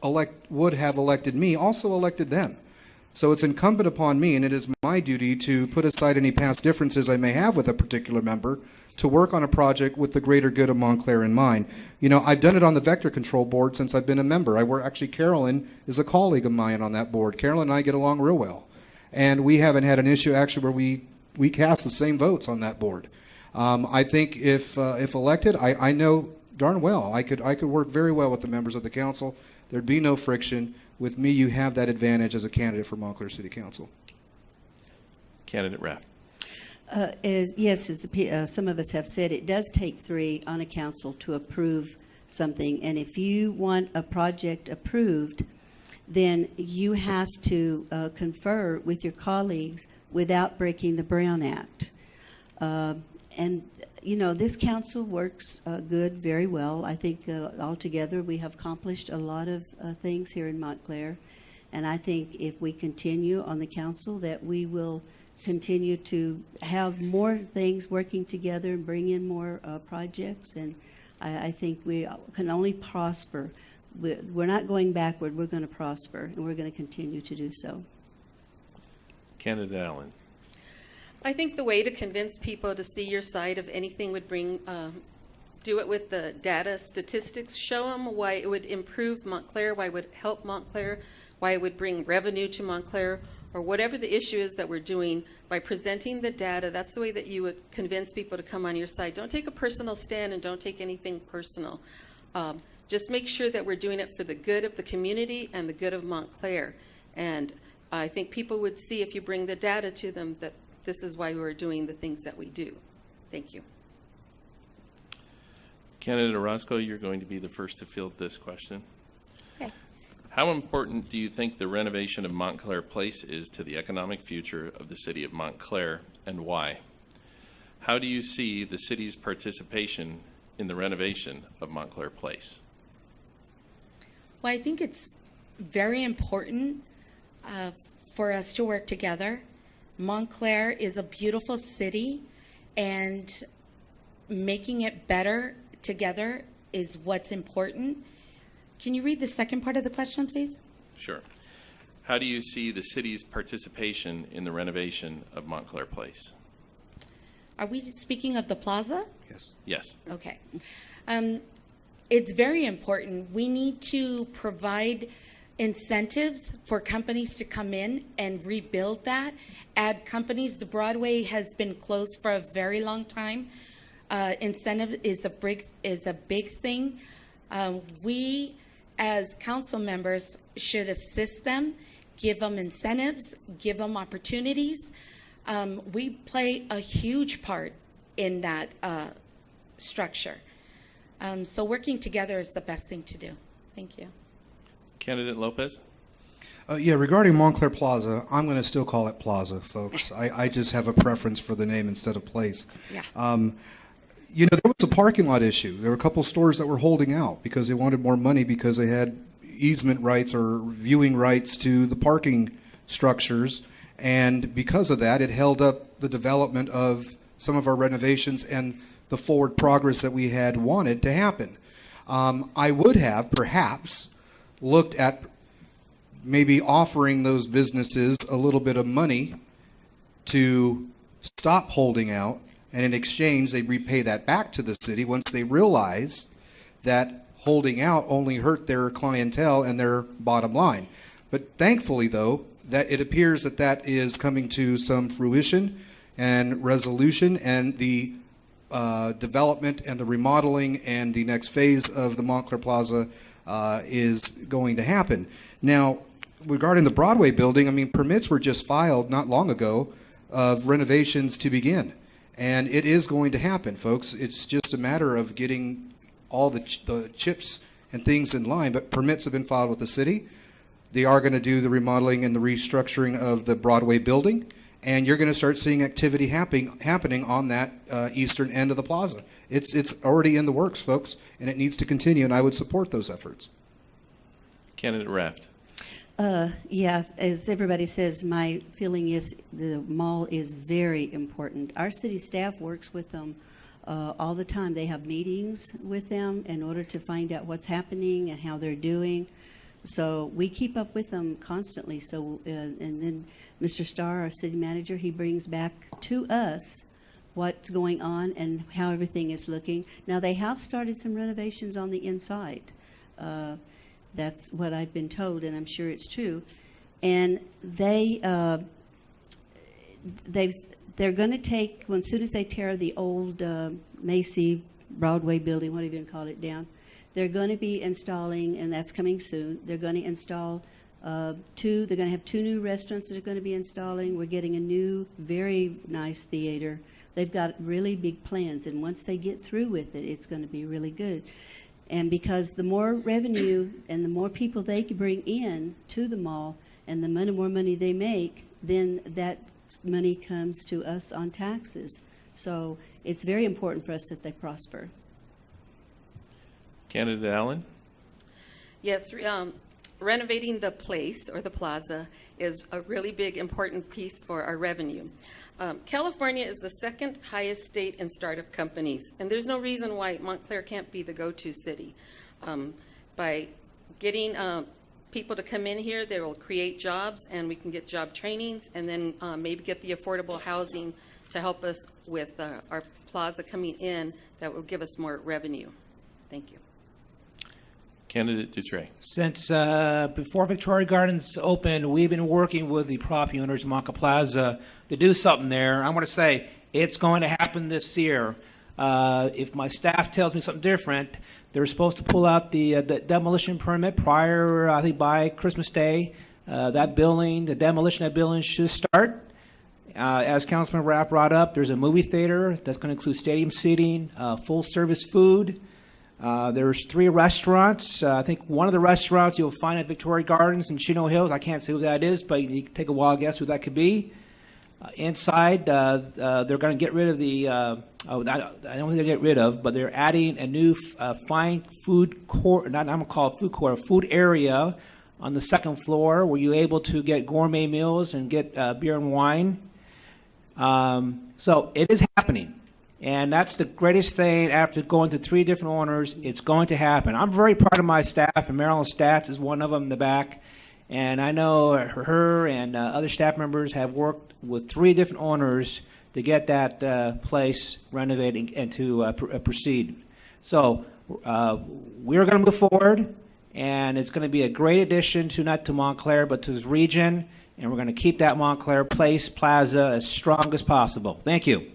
would have elected me also elected them. So it's incumbent upon me, and it is my duty to put aside any past differences I may have with a particular member to work on a project with the greater good of Montclair in mind. I've done it on the Vector Control Board since I've been a member. Actually, Carolyn is a colleague of mine on that board. Carolyn and I get along real well. And we haven't had an issue actually where we cast the same votes on that board. I think if elected, I know darn well I could work very well with the members of the council. There'd be no friction. With me, you have that advantage as a candidate for Montclair City Council. Candidate Rapp? As some of us have said, it does take 3 on a council to approve something. And if you want a project approved, then you have to confer with your colleagues without breaking the Brown Act. This council works very well. I think altogether we have accomplished a lot of things here in Montclair. And I think if we continue on the council, that we will continue to have more things working together and bring in more projects. And I think we can only prosper. We're not going backward. We're going to prosper, and we're going to continue to do so. Candidate Allen? I think the way to convince people to see your side of anything would do it with the data statistics. Show them why it would improve Montclair, why it would help Montclair, why it would bring revenue to Montclair, or whatever the issue is that we're doing. By presenting the data, that's the way that you would convince people to come on your side. Don't take a personal stand and don't take anything personal. Just make sure that we're doing it for the good of the community and the good of Montclair. And I think people would see, if you bring the data to them, that this is why we're doing the things that we do. Thank you. Candidate Orozco, you're going to be the first to field this question. Okay. How important do you think the renovation of Montclair Place is to the economic future of the city of Montclair, and why? How do you see the city's participation in the renovation of Montclair Place? Well, I think it's very important for us to work together. Montclair is a beautiful city, and making it better together is what's important. Can you read the second part of the question, please? Sure. How do you see the city's participation in the renovation of Montclair Place? Are we speaking of the plaza? Yes. Yes. Okay. It's very important. We need to provide incentives for companies to come in and rebuild that. Add companies. The Broadway has been closed for a very long time. Incentive is a big thing. We, as council members, should assist them, give them incentives, give them opportunities. We play a huge part in that structure. So working together is the best thing to do. Thank you. Candidate Lopez? Regarding Montclair Plaza, I'm going to still call it Plaza, folks. I just have a preference for the name instead of place. Yeah. There was a parking lot issue. There were a couple stores that were holding out because they wanted more money because they had easement rights or viewing rights to the parking structures. And because of that, it held up the development of some of our renovations and the forward progress that we had wanted to happen. I would have perhaps looked at maybe offering those businesses a little bit of money to stop holding out, and in exchange they repay that back to the city once they realize that holding out only hurt their clientele and their bottom line. But thankfully, though, that it appears that that is coming to some fruition and resolution, and the development and the remodeling and the next phase of the Montclair Plaza is going to happen. Now, regarding the Broadway building, I mean, permits were just filed not long ago of renovations to begin. And it is going to happen, folks. It's just a matter of getting all the chips and things in line, but permits have been filed with the city. They are going to do the remodeling and the restructuring of the Broadway building, and you're going to start seeing activity happening on that eastern end of the plaza. It's already in the works, folks, and it needs to continue, and I would support those efforts. Candidate Raft. Yeah, as everybody says, my feeling is the mall is very important. Our city staff works with them all the time. They have meetings with them in order to find out what's happening and how they're doing. So we keep up with them constantly. So and then Mr. Starr, our city manager, he brings back to us what's going on and how everything is looking. Now, they have started some renovations on the inside. That's what I've been told, and I'm sure it's true. And they're going to take, well, as soon as they tear the old Macy Broadway building, what do you even call it, down, they're going to be installing, and that's coming soon, they're going to install they're going to have 2 new restaurants that they're going to be installing. We're getting a new, very nice theater. They've got really big plans, and once they get through with it, it's going to be really good. And because the more revenue and the more people they can bring in to the mall and the more money they make, then that money comes to us on taxes. So it's very important for us that they prosper. Candidate Allen. Yes, renovating the place or the plaza is a really big, important piece for our revenue. California is the second highest state in startup companies, and there's no reason why Montclair can't be the go-to city. By getting people to come in here, they will create jobs, and we can get job trainings, and then maybe get the affordable housing to help us with our plaza coming in that will give us more revenue. Thank you. Candidate Dutray. Since before Victoria Gardens opened, we've been working with the property owners of Montclair Plaza to do something there. I want to say it's going to happen this year. If my staff tells me something different, they're supposed to pull out the demolition permit prior, I think, by Christmas Day. That building, the demolition of that building should start. As Councilman Rapp brought up, there's a movie theater that's going to include stadium seating, full-service food. There's 3 restaurants. I think one of the restaurants you'll find at Victoria Gardens in Chino Hills. I can't say who that is, but you can take a wild guess who that could be. Inside, they're going to get rid of the, I don't think they're going to get rid of, but they're adding a new fine food court, I'm going to call it food court, a food area on the 2nd floor where you're able to get gourmet meals and get beer and wine. So it is happening. And that's the greatest thing after going to 3 different owners. It's going to happen. I'm very proud of my staff, and Marilyn Stats is one of them in the back. And I know her and other staff members have worked with 3 different owners to get that place renovated and to proceed. So we're going to move forward, and it's going to be a great addition to not to Montclair, but to this region. And we're going to keep that Montclair Place Plaza as strong as possible. Thank you.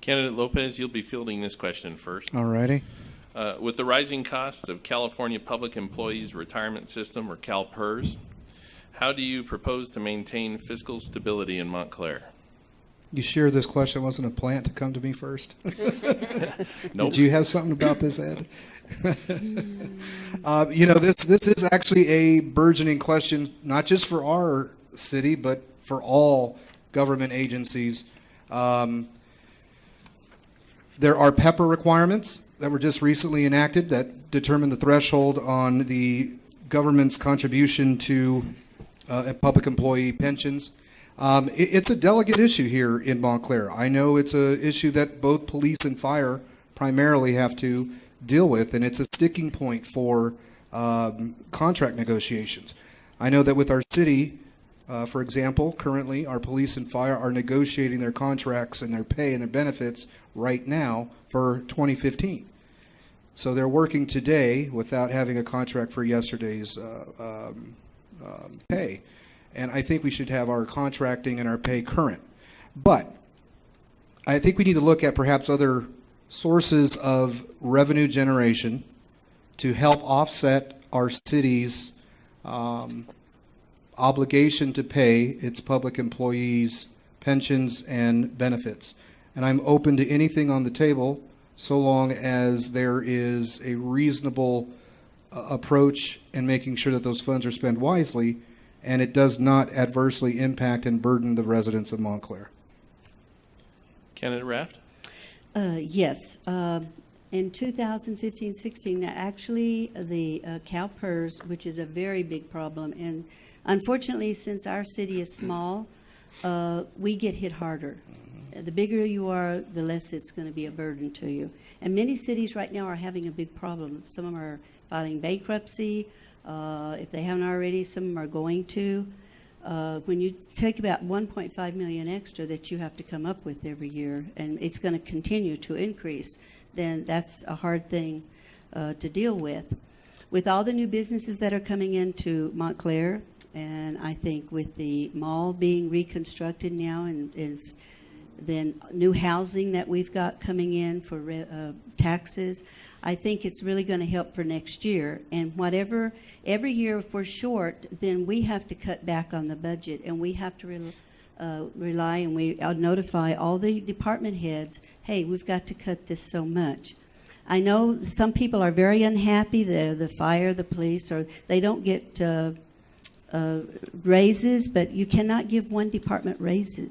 Candidate Lopez, you'll be fielding this question first. All righty. With the rising cost of California Public Employees Retirement System, or CalPERS, how do you propose to maintain fiscal stability in Montclair? You sure this question wasn't a plant to come to me first? Nope. Did you have something about this, Ed? This is actually a burgeoning question, not just for our city, but for all government agencies. There are PEPR requirements that were just recently enacted that determine the threshold on the government's contribution to public employee pensions. It's a delicate issue here in Montclair. I know it's an issue that both police and fire primarily have to deal with, and it's a sticking point for contract negotiations. I know that with our city, for example, currently our police and fire are negotiating their contracts and their pay and their benefits right now for 2015. So they're working today without having a contract for yesterday's pay. And I think we should have our contracting and our pay current. But I think we need to look at perhaps other sources of revenue generation to help offset our city's obligation to pay its public employees pensions and benefits. And I'm open to anything on the table so long as there is a reasonable approach in making sure that those funds are spent wisely and it does not adversely impact and burden the residents of Montclair. Candidate Raft? Yes. In 2015-16, actually the CalPERS, which is a very big problem, and unfortunately, since our city is small, we get hit harder. The bigger you are, the less it's going to be a burden to you. And many cities right now are having a big problem. Some of them are filing bankruptcy. If they haven't already, some of them are going to. When you take about 1.5 million extra that you have to come up with every year, and it's going to continue to increase, then that's a hard thing to deal with. With all the new businesses that are coming into Montclair, and I think with the mall being reconstructed now and then new housing that we've got coming in for taxes, I think it's really going to help for next year. And whatever, every year if we're short, then we have to cut back on the budget, and we have to rely, and we notify all the department heads, hey, we've got to cut this so much. I know some people are very unhappy, the fire, the police, or they don't get raises, but you cannot give one department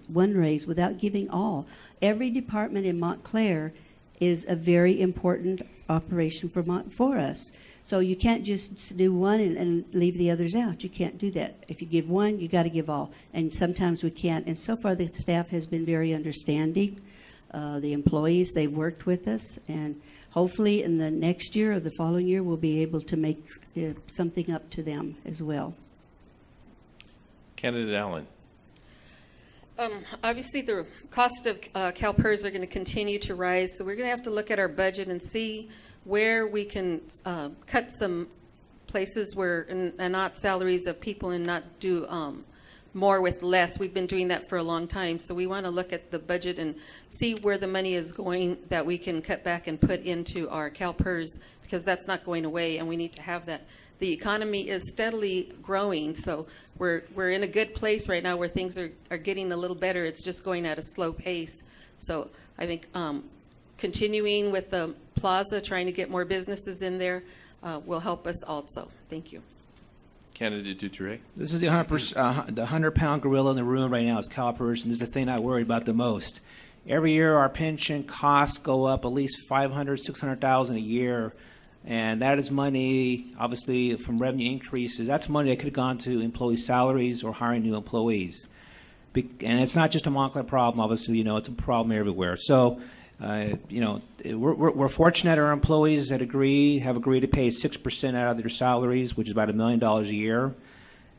one raise without giving all. Every department in Montclair is a very important operation for us. So you can't just do one and leave the others out. You can't do that. If you give one, you got to give all. And sometimes we can't. And so far the staff has been very understanding. The employees, they've worked with us. And hopefully in the next year or the following year, we'll be able to make something up to them as well. Candidate Allen? Obviously, the cost of CalPERS are going to continue to rise, so we're going to have to look at our budget and see where we can cut some places where, and not salaries of people, and not do more with less. We've been doing that for a long time, so we want to look at the budget and see where the money is going that we can cut back and put into our CalPERS, because that's not going away, and we need to have that. The economy is steadily growing, so we're in a good place right now where things are getting a little better. It's just going at a slow pace. So I think continuing with the plaza, trying to get more businesses in there, will help us also. Thank you. Candidate Dutouré? This is the 100-pound gorilla in the room right now is CalPERS, and this is the thing I worry about the most. Every year our pension costs go up at least $500,000, $600,000 a year. And that is money, obviously, from revenue increases. That's money that could have gone to employee salaries or hiring new employees. And it's not just a Montclair problem, obviously, it's a problem everywhere. So, we're fortunate our employees that have agreed to pay 6% out of their salaries, which is about $1 million a year.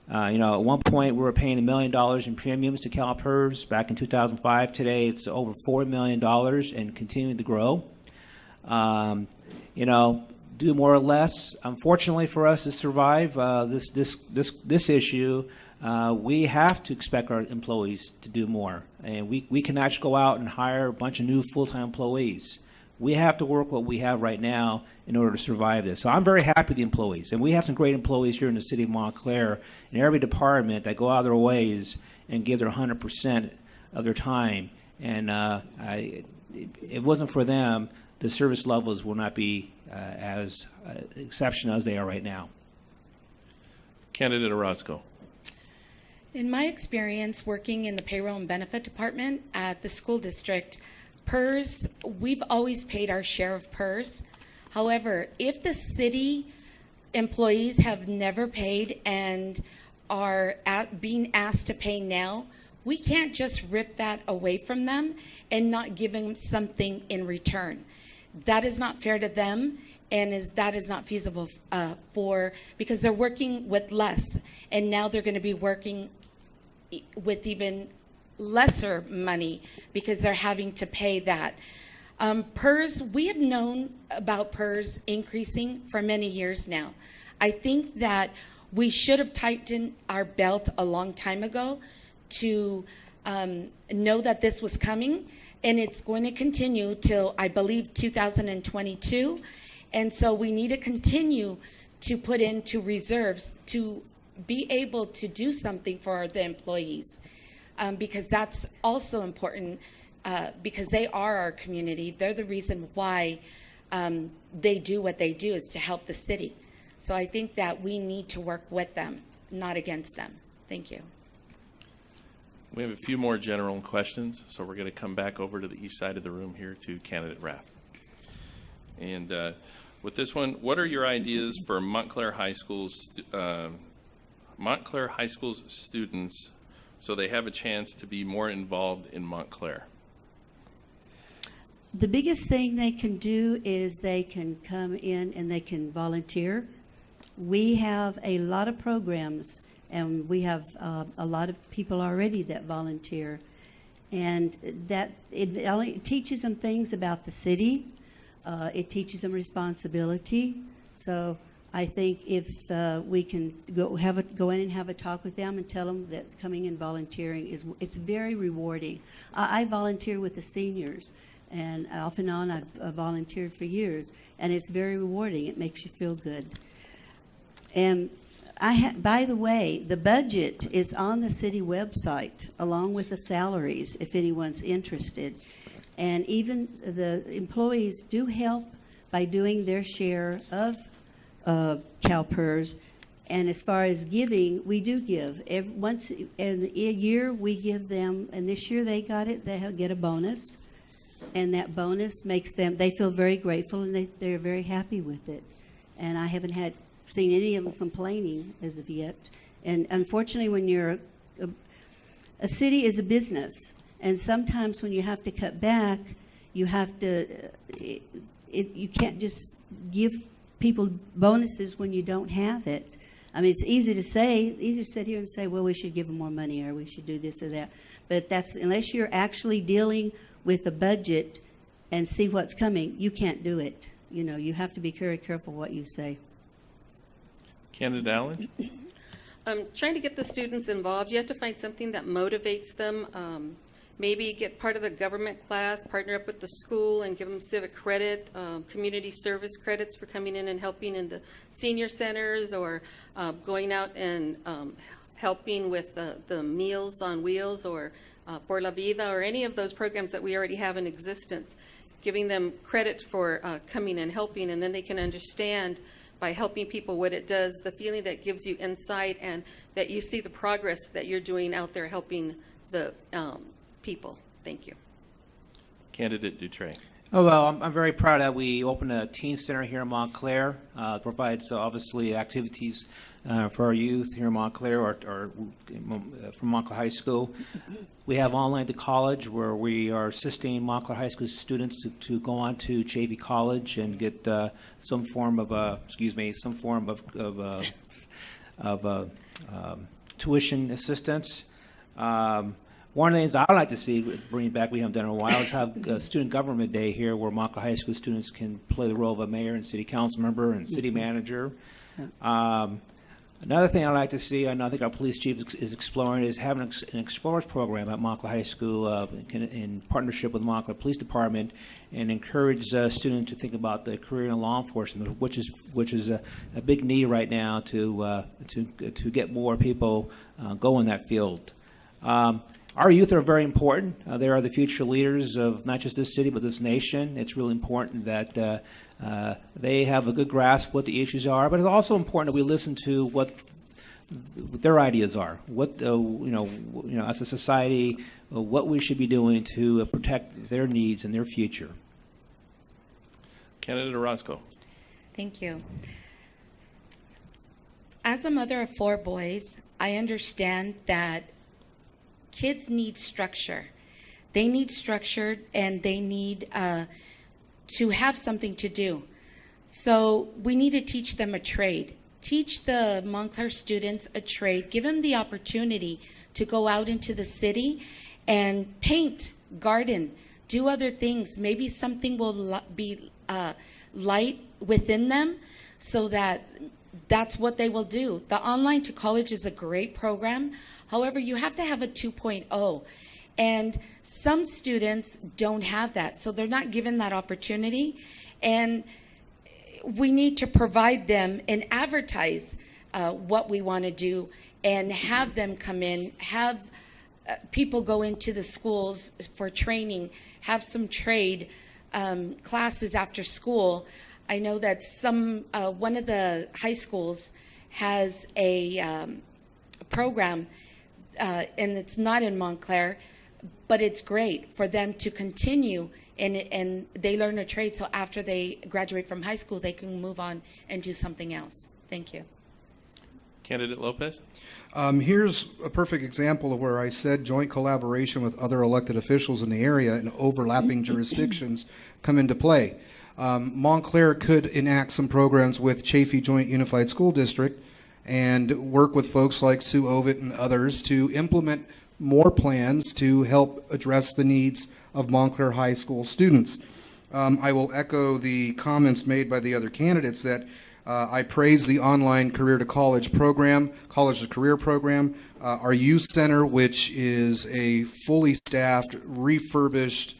At one point, we were paying $1 million in premiums to CalPERS back in 2005. Today, it's over $4 million and continuing to grow. Do more or less. Unfortunately for us to survive this issue, we have to expect our employees to do more. And we cannot just go out and hire a bunch of new full-time employees. We have to work what we have right now in order to survive this. So I'm very happy with the employees. And we have some great employees here in the city of Montclair in every department that go out of their ways and give their 100% of their time. And if it wasn't for them, the service levels will not be as exceptional as they are right now. Candidate Orozco? In my experience working in the payroll and benefit department at the school district, PERS, we've always paid our share of PERS. However, if the city employees have never paid and are being asked to pay now, we can't just rip that away from them and not give them something in return. That is not fair to them, and that is not feasible because they're working with less, and now they're going to be working with even lesser money because they're having to pay that. PERS, we have known about PERS increasing for many years now. I think that we should have tightened our belt a long time ago to know that this was coming, and it's going to continue till, I believe, 2022. And so we need to continue to put into reserves to be able to do something for the employees, because that's also important, because they are our community. They're the reason why they do what they do, is to help the city. So I think that we need to work with them, not against them. Thank you. We have a few more general questions, so we're going to come back over to the east side of the room here to candidate Rapp. And with this one, what are your ideas for Montclair High School's students so they have a chance to be more involved in Montclair? The biggest thing they can do is they can come in and they can volunteer. We have a lot of programs, and we have a lot of people already that volunteer. And that it only teaches them things about the city. It teaches them responsibility. So I think if we can go in and have a talk with them and tell them that coming and volunteering it's very rewarding. I volunteer with the seniors, and off and on I've volunteered for years, and it's very rewarding. It makes you feel good. And by the way, the budget is on the city website along with the salaries if anyone's interested. And even the employees do help by doing their share of CalPERS. And as far as giving, we do give. Once in a year, we give them, and this year they got it, they get a bonus. And that bonus makes them, they feel very grateful, and they're very happy with it. And I haven't seen any of them complaining as of yet. And unfortunately, when you're a city is a business, and sometimes when you have to cut back, you have to. You can't just give people bonuses when you don't have it. I mean, it's easy to sit here and say, well, we should give them more money, or we should do this or that. But that's unless you're actually dealing with a budget and see what's coming, you can't do it. You know, you have to be very careful what you say. Candidate Allen? Trying to get the students involved, you have to find something that motivates them. Maybe get part of the government class, partner up with the school and give them civic credit, community service credits for coming in and helping in the senior centers, or going out and helping with the Meals on Wheels, or Por la Vida, or any of those programs that we already have in existence, giving them credit for coming and helping, and then they can understand by helping people what it does, the feeling that gives you insight, and that you see the progress that you're doing out there helping the people. Thank you. Candidate Dutre. Oh, well, I'm very proud that we opened a teen center here in Montclair. Provides obviously activities for our youth here in Montclair, or from Montclair High School. We have Online to College, where we are assisting Montclair High School students to go on to JV College and get some form of tuition assistance. One of the things I'd like to see, bring back, we haven't done in a while, is have a Student Government Day here, where Montclair High School students can play the role of a mayor and city council member and city manager. Another thing I'd like to see, and I think our police chief is exploring, is having an Explorers program at Montclair High School in partnership with Montclair Police Department, and encourage students to think about the career in law enforcement, which is a big need right now to get more people go in that field. Our youth are very important. They are the future leaders of not just this city, but this nation. It's really important that they have a good grasp of what the issues are, but it's also important that we listen to what their ideas are. What as a society, what we should be doing to protect their needs and their future. Candidate Orozco. Thank you. As a mother of 4 boys, I understand that kids need structure. They need structure, and they need to have something to do. So we need to teach them a trade. Teach the Montclair students a trade. Give them the opportunity to go out into the city and paint, garden, do other things. Maybe something will be light within them, so that's what they will do. The Online to College is a great program. However, you have to have a 2.0. And some students don't have that, so they're not given that opportunity. And we need to provide them and advertise what we want to do, and have them come in, have people go into the schools for training, have some trade classes after school. I know that one of the high schools has a program, and it's not in Montclair, but it's great for them to continue, and they learn a trade, so after they graduate from high school, they can move on and do something else. Thank you. Candidate Lopez? Here's a perfect example of where I said joint collaboration with other elected officials in the area and overlapping jurisdictions come into play. Montclair could enact some programs with Chaffee Joint Unified School District and work with folks like Sue Ovett and others to implement more plans to help address the needs of Montclair High School students. I will echo the comments made by the other candidates that I praise the online Career to College program, College to Career program, our youth center, which is a fully staffed, refurbished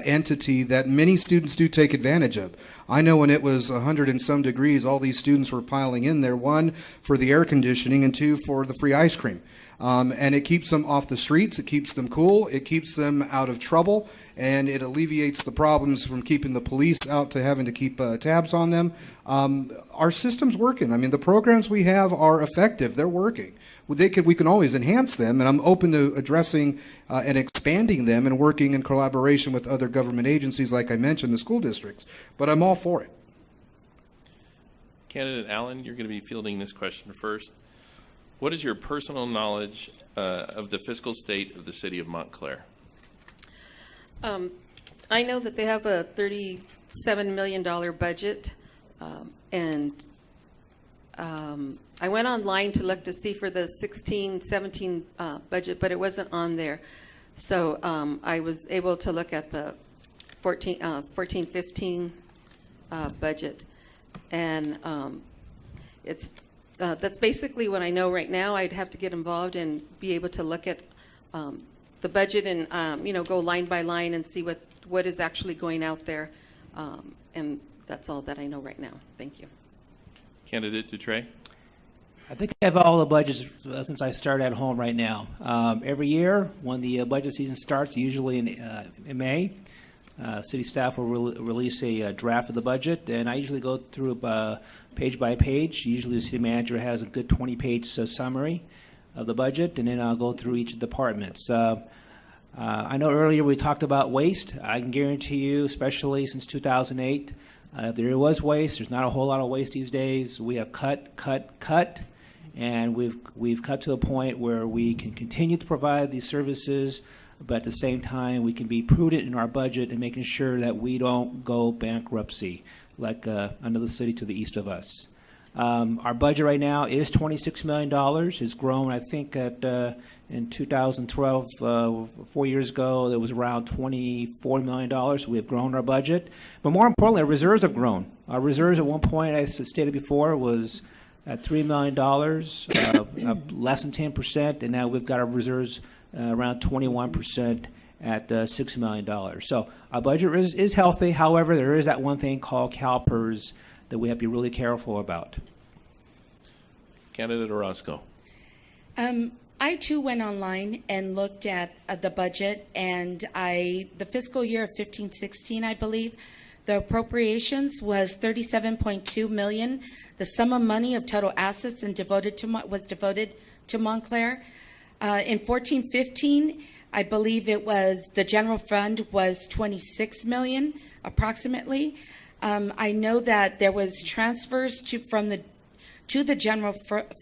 entity that many students do take advantage of. I know when it was 100 and some degrees, all these students were piling in there, one for the air conditioning and two for the free ice cream. And it keeps them off the streets, it keeps them cool, it keeps them out of trouble, and it alleviates the problems from keeping the police out to having to keep tabs on them. Our system's working. I mean, the programs we have are effective. They're working. We can always enhance them, and I'm open to addressing and expanding them and working in collaboration with other government agencies, like I mentioned, the school districts. But I'm all for it. Candidate Allen, you're going to be fielding this question first. What is your personal knowledge of the fiscal state of the city of Montclair? I know that they have a $37 million budget, and I went online to look to see for the 16-17 budget, but it wasn't on there. So I was able to look at the 14-15 budget, and that's basically what I know right now. I'd have to get involved and be able to look at the budget and go line by line and see what is actually going out there, and that's all that I know right now. Thank you. Candidate Dutray? I think I have all the budgets since I started at home right now. Every year, when the budget season starts, usually in May, city staff will release a draft of the budget, and I usually go through page by page. Usually the city manager has a good 20-page summary of the budget, and then I'll go through each department. I know earlier we talked about waste. I can guarantee you, especially since 2008, there was waste. There's not a whole lot of waste these days. We have cut, and we've cut to a point where we can continue to provide these services, but at the same time we can be prudent in our budget and making sure that we don't go bankruptcy like another city to the east of us. Our budget right now is $26 million. It's grown, I think, in 2012, 4 years ago, it was around $24 million. So we have grown our budget. But more importantly, our reserves have grown. Our reserves at one point, as stated before, was at $3 million, less than 10%, and now we've got our reserves around 21% at $6 million. So our budget is healthy. However, there is that one thing called CalPERS that we have to be really careful about. Candidate Orozco? I too went online and looked at the budget, and the fiscal year of 15-16, I believe, the appropriations was $37.2 million. The sum of money of total assets and was devoted to Montclair. In 14-15, I believe it was the general fund was $26 million approximately. I know that there was transfers to the general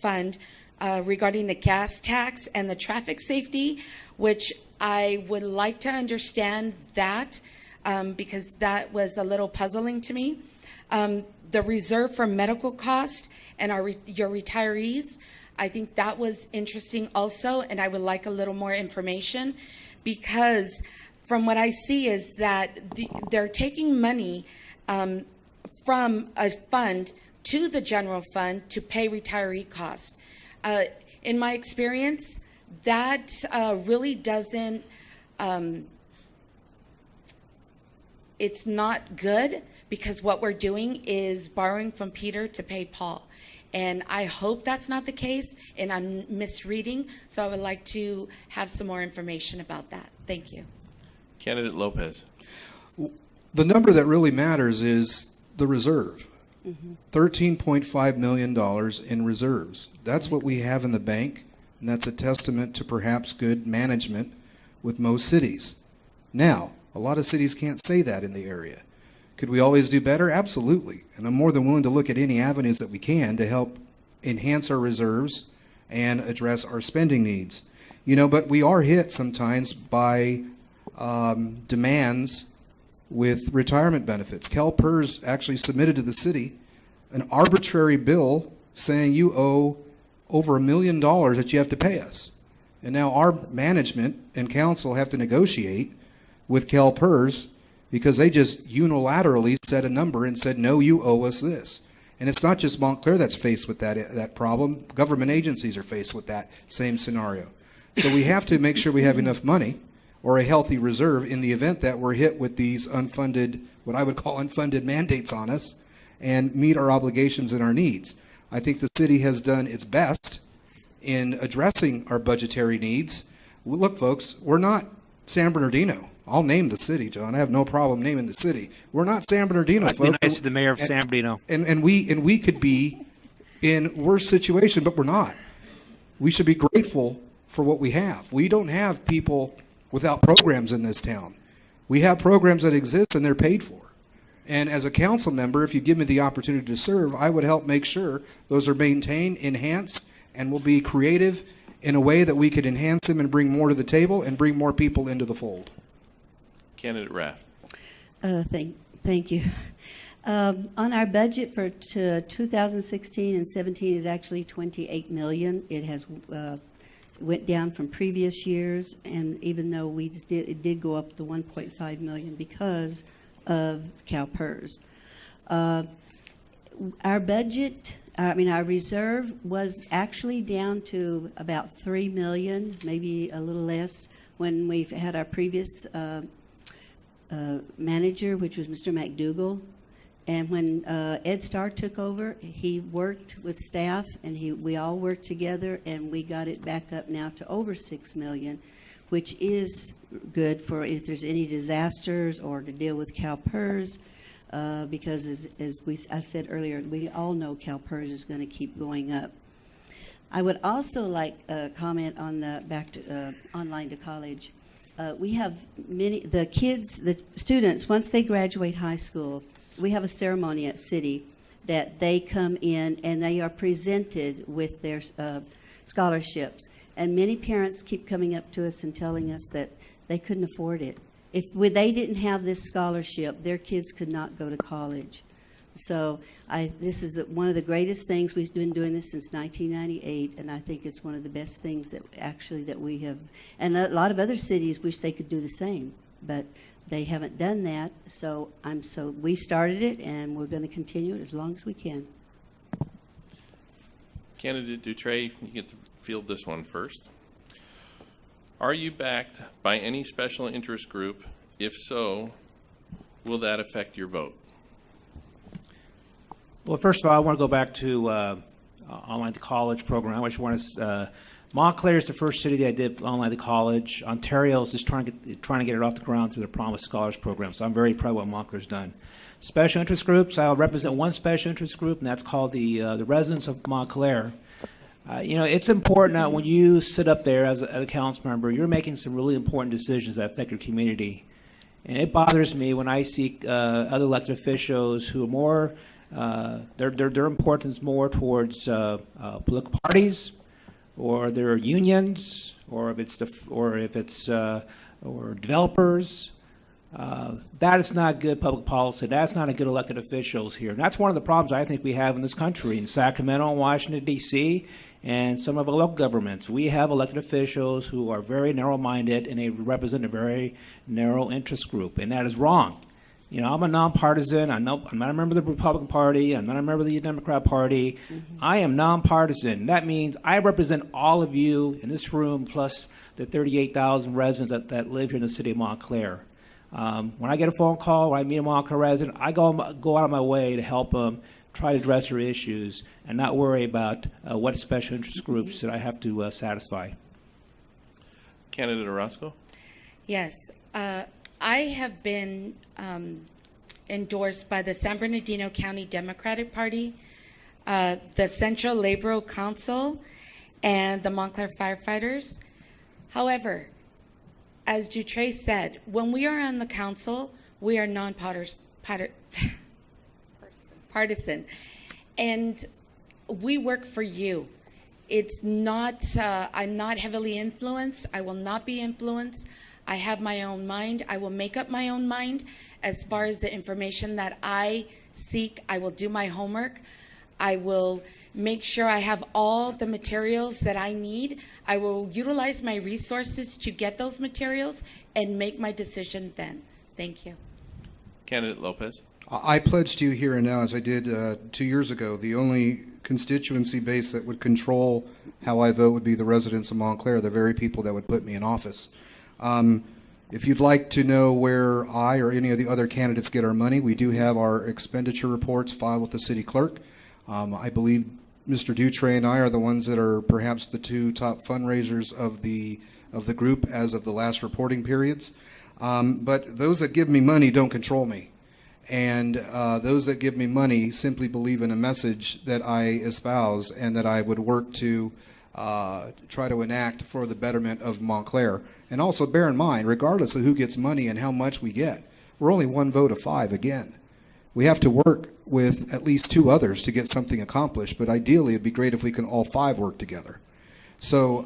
fund regarding the gas tax and the traffic safety, which I would like to understand that because that was a little puzzling to me. The reserve for medical cost and your retirees, I think that was interesting also, and I would like a little more information because from what I see is that they're taking money from a fund to the general fund to pay retiree costs. In my experience, that really doesn't, it's not good because what we're doing is borrowing from Peter to pay Paul. And I hope that's not the case and I'm misreading, so I would like to have some more information about that. Thank you. Candidate Lopez. The number that really matters is the reserve. $13.5 million in reserves. That's what we have in the bank, and that's a testament to perhaps good management with most cities. Now, a lot of cities can't say that in the area. Could we always do better? Absolutely. And I'm more than willing to look at any avenues that we can to help enhance our reserves and address our spending needs. You know, but we are hit sometimes by demands with retirement benefits. CalPERS actually submitted to the city an arbitrary bill saying you owe over $1 million that you have to pay us. And now our management and council have to negotiate with CalPERS because they just unilaterally set a number and said, no, you owe us this. And it's not just Montclair that's faced with that problem. Government agencies are faced with that same scenario. So we have to make sure we have enough money or a healthy reserve in the event that we're hit with these unfunded, what I would call unfunded mandates on us, and meet our obligations and our needs. I think the city has done its best in addressing our budgetary needs. Look, folks, we're not San Bernardino. I'll name the city, John. I have no problem naming the city. We're not San Bernardino, I'd folks. be nice to the mayor of San Bernardino. And we could be in worse situation, but we're not. We should be grateful for what we have. We don't have people without programs in this town. We have programs that exist and they're paid for. And as a council member, if you give me the opportunity to serve, I would help make sure those are maintained, enhanced, and will be creative in a way that we could enhance them and bring more to the table and bring more people into the fold. Candidate Raff. Thank you. On our budget for 2016 and 17 is actually $28 million. It has went down from previous years, and even though it did go up to $1.5 million because of CalPERS. Our budget, our reserve was actually down to about $3 million, maybe a little less, when we've had our previous manager, which was Mr. McDougall. And when Ed Starr took over, he worked with staff, and we all worked together, and we got it back up now to over $6 million, which is good for if there's any disasters or to deal with CalPERS, because I said earlier, we all know CalPERS is going to keep going up. I would also like comment on the back to online to college. We have the students, once they graduate high school, we have a ceremony at City that they come in and they are presented with their scholarships. And many parents keep coming up to us and telling us that they couldn't afford it. If they didn't have this scholarship, their kids could not go to college. So this is one of the greatest things. We've been doing this since 1998, and I think it's one of the best things that we have. And a lot of other cities wish they could do the same, but they haven't done that. So we started it, and we're going to continue it as long as we can. Candidate Dutre, you get to field this one first. Are you backed by any special interest group? If so, will that affect your vote? Well, first of all, I want to go back to online to college program. I just want to. Montclair is the first city that did online to college. Ontario is just trying to get it off the ground through the Promise Scholars Program. So I'm very proud of what Montclair's done. Special interest groups. I'll represent one special interest group, and that's called the residents of Montclair. It's important that when you sit up there as a council member, you're making some really important decisions that affect your community. And it bothers me when I see other elected officials who are more their importance more towards political parties, or their unions, or if it's or developers. That is not good public policy. That's not a good elected officials here. And that's one of the problems I think we have in this country, in Sacramento and Washington, D.C., and some of our local governments. We have elected officials who are very narrow-minded, and they represent a very narrow interest group, and that is wrong. You know, I'm a nonpartisan. I'm not a member of the Republican Party. I'm not a member of the Democrat Party. I am nonpartisan. That means I represent all of you in this room, plus the 38,000 residents that live here in the city of Montclair. When I get a phone call, when I meet a Montclair resident, I go out of my way to help them try to address their issues and not worry about what special interest groups that I have to satisfy. Candidate Orozco? Yes. I have been endorsed by the San Bernardino County Democratic Party, the Central Labor Council, and the Montclair firefighters. However, as Dutre said, when we are on the council, we are partisan, and we work for you. It's not, I'm not heavily influenced. I will not be influenced. I have my own mind. I will make up my own mind as far as the information that I seek. I will do my homework. I will make sure I have all the materials that I need. I will utilize my resources to get those materials and make my decision then. Thank you. Candidate Lopez? I pledge to you here and now, as I did 2 years ago, the only constituency base that would control how I vote would be the residents of Montclair, the very people that would put me in office. If you'd like to know where I or any of the other candidates get our money, we do have our expenditure reports filed with the city clerk. I believe Mr. Dutre and I are the ones that are perhaps the two top fundraisers of the group as of the last reporting periods. But those that give me money don't control me. And those that give me money simply believe in a message that I espouse and that I would work to try to enact for the betterment of Montclair. And also bear in mind, regardless of who gets money and how much we get, we're only one vote of 5 again. We have to work with at least 2 others to get something accomplished, but ideally it'd be great if we can all 5 work together. So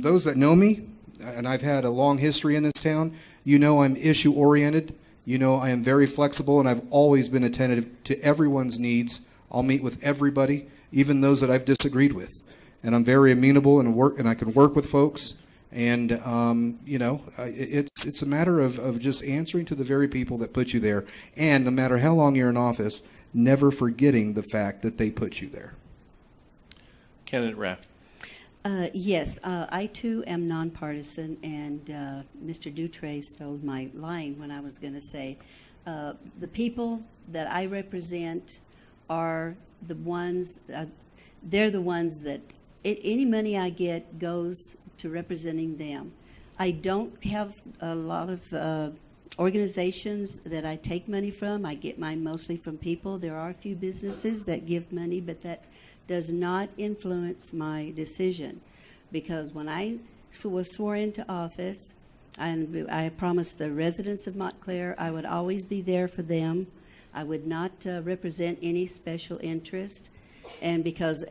those that know me, and I've had a long history in this town, you know I'm issue-oriented. You know I am very flexible, and I've always been attentive to everyone's needs. I'll meet with everybody, even those that I've disagreed with. And I'm very amenable and I can work with folks. And, you know, it's a matter of just answering to the very people that put you there. And no matter how long you're in office, never forgetting the fact that they put you there. Candidate Raft? Yes, I too am nonpartisan, and Mr. Dutre stole my line when I was going to say the people that I represent are the ones, they're the ones that any money I get goes to representing them. I don't have a lot of organizations that I take money from. I get mine mostly from people. There are a few businesses that give money, but that does not influence my decision, because when I was sworn into office, I promised the residents of Montclair I would always be there for them. I would not represent any special interest. And because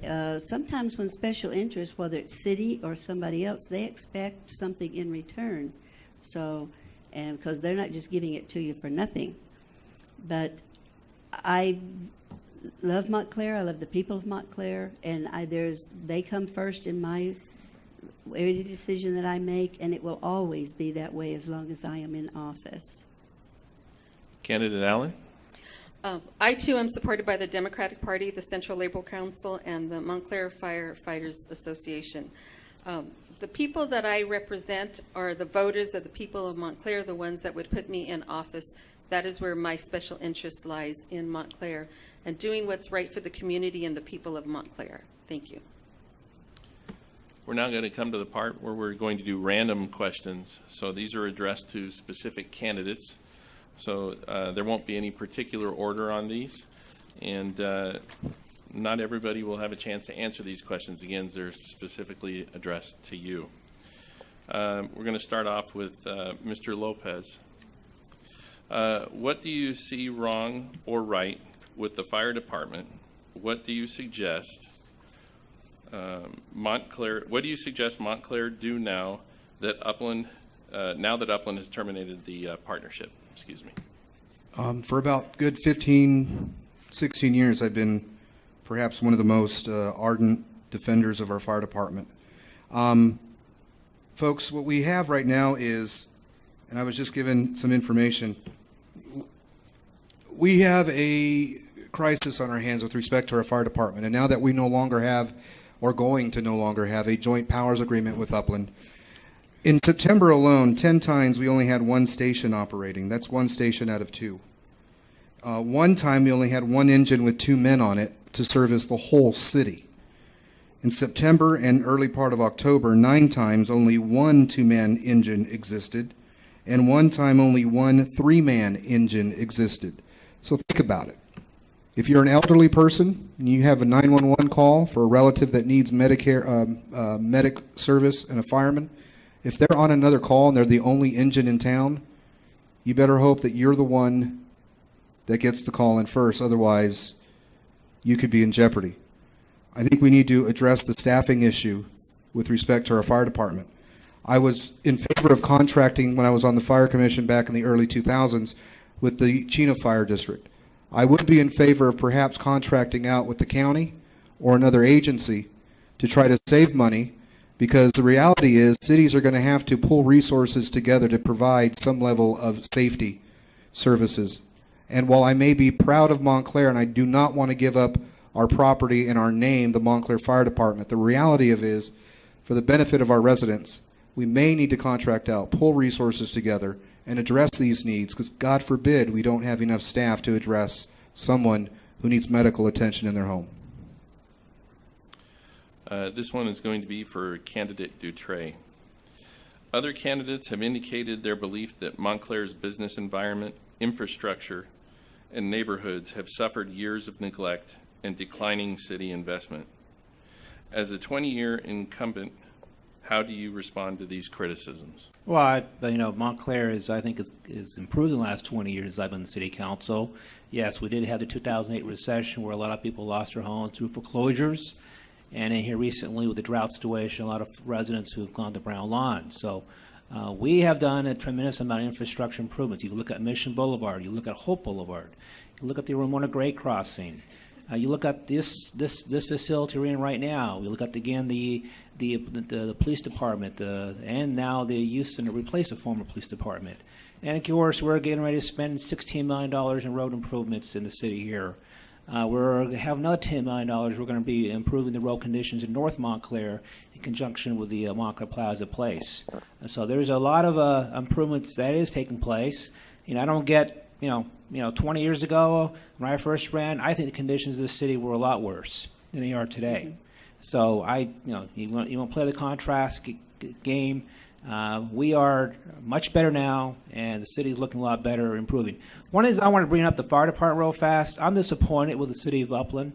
sometimes when special interest, whether it's city or somebody else, they expect something in return. So, and because they're not just giving it to you for nothing. But I love Montclair. I love the people of Montclair, and they come first in every decision that I make, and it will always be that way as long as I am in office. Candidate Allen? I, too, am supported by the Democratic Party, the Central Labor Council, and the Montclair Firefighters Association. The people that I represent are the voters of the people of Montclair, the ones that would put me in office. That is where my special interest lies, in Montclair, and doing what's right for the community and the people of Montclair. Thank you. We're now going to come to the part where we're going to do random questions. So these are addressed to specific candidates. So there won't be any particular order on these, and not everybody will have a chance to answer these questions. Again, they're specifically addressed to you. We're going to start off with Mr. Lopez. What do you see wrong or right with the fire department? What do you suggest Montclair, what do you suggest Montclair do now that Upland has terminated the partnership? Excuse me. For about good 15, 16 years, I've been perhaps one of the most ardent defenders of our fire department. Folks, what we have right now is, and I was just given some information, we have a crisis on our hands with respect to our fire department. And now that we no longer have, or going to no longer have, a joint powers agreement with Upland, in September alone, 10 times we only had one station operating. That's one station out of two. One time we only had one engine with 2 men on it to service the whole city. In September and early part of October, 9 times only one 2-man engine existed, and one time only one 3-man engine existed. So think about it. If you're an elderly person and you have a 911 call for a relative that needs Medicare, medic service and a fireman, if they're on another call and they're the only engine in town, you better hope that you're the one that gets the call in first. Otherwise, you could be in jeopardy. I think we need to address the staffing issue with respect to our fire department. I was in favor of contracting when I was on the fire commission back in the early 2000s with the Chino Fire District. I would be in favor of perhaps contracting out with the county or another agency to try to save money, because the reality is cities are going to have to pull resources together to provide some level of safety services. And while I may be proud of Montclair and I do not want to give up our property and our name, the Montclair Fire Department, the reality of it is, for the benefit of our residents, we may need to contract out, pull resources together, and address these needs, because God forbid we don't have enough staff to address someone who needs medical attention in their home. This one is going to be for candidate Dutray. Other candidates have indicated their belief that Montclair's business environment, infrastructure, and neighborhoods have suffered years of neglect and declining city investment. As a 20-year incumbent, how do you respond to these criticisms? Well, Montclair I think is improved in the last 20 years I've been in the city council. Yes, we did have the 2008 recession where a lot of people lost their homes through foreclosures. And in here recently with the drought situation, a lot of residents who've gone to brown lawns. So we have done a tremendous amount of infrastructure improvements. You look at Mission Boulevard, you look at Hope Boulevard, you look at the Ramona Gray crossing, you look at this facility we're in right now. We look at again the police department, and now the use and replace the former police department. And of course, we're getting ready to spend $16 million in road improvements in the city here. We have another $10 million. We're going to be improving the road conditions in North Montclair in conjunction with the Montclair Plaza Place. So there's a lot of improvements that is taking place. I don't get 20 years ago when I first ran, I think the conditions of the city were a lot worse than they are today. So you want to play the contrast game. We are much better now, and the city's looking a lot better, improving. One is I want to bring up the fire department real fast. I'm disappointed with the city of Upland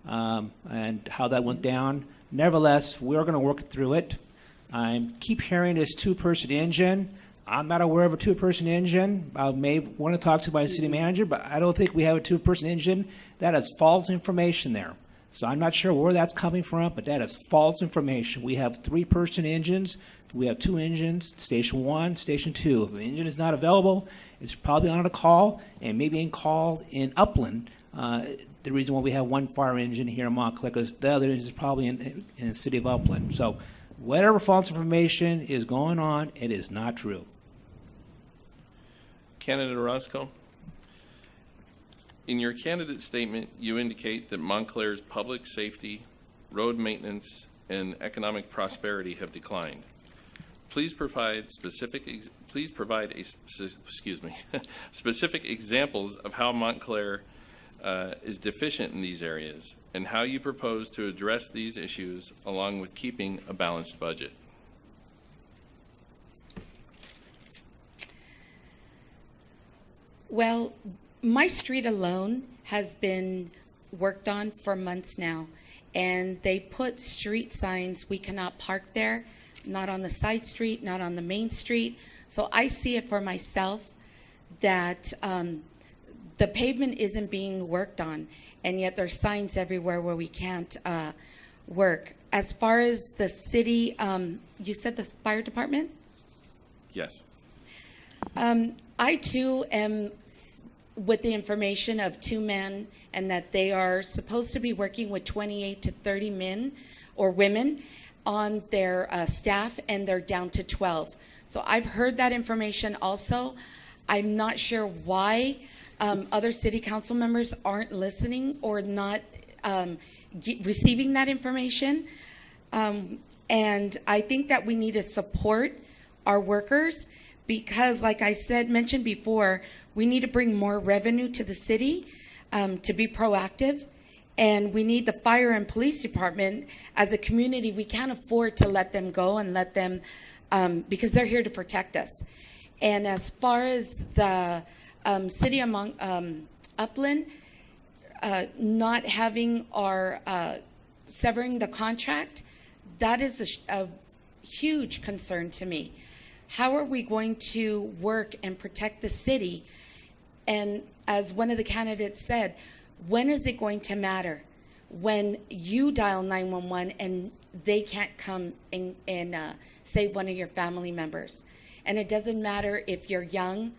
and how that went down. Nevertheless, we're going to work through it. I keep hearing this 2-person engine. I'm not aware of a 2-person engine. I may want to talk to my city manager, but I don't think we have a 2-person engine. That is false information there. So I'm not sure where that's coming from, but that is false information. We have 3-person engines. We have 2 engines, Station 1, Station 2. If an engine is not available, it's probably on a call, and maybe being called in Upland. The reason why we have 1 fire engine here in Montclair, because the other engine is probably in the city of Upland. So whatever false information is going on, it is not true. Candidate Orozco, in your candidate statement, you indicate that Montclair's public safety, road maintenance, and economic prosperity have declined. Please provide specific examples of how Montclair is deficient in these areas and how you propose to address these issues along with keeping a balanced budget. Well, my street alone has been worked on for months now, and they put street signs, we cannot park there, not on the side street, not on the main street. So I see it for myself that the pavement isn't being worked on, and yet there's signs everywhere where we can't work. as far as the city, you said the fire department? Yes. I too am with the information of 2 men and that they are supposed to be working with 28 to 30 men or women on their staff, and they're down to 12. So I've heard that information also. I'm not sure why other city council members aren't listening or not receiving that information. And I think that we need to support our workers because, like I mentioned before, we need to bring more revenue to the city to be proactive. And we need the fire and police department as a community. We can't afford to let them go and let them, because they're here to protect us. And as far as the city of Upland not having our severing the contract, that is a huge concern to me. How are we going to work and protect the city? And as one of the candidates said, when is it going to matter? When you dial 911 and they can't come and save one of your family members. And it doesn't matter if you're young,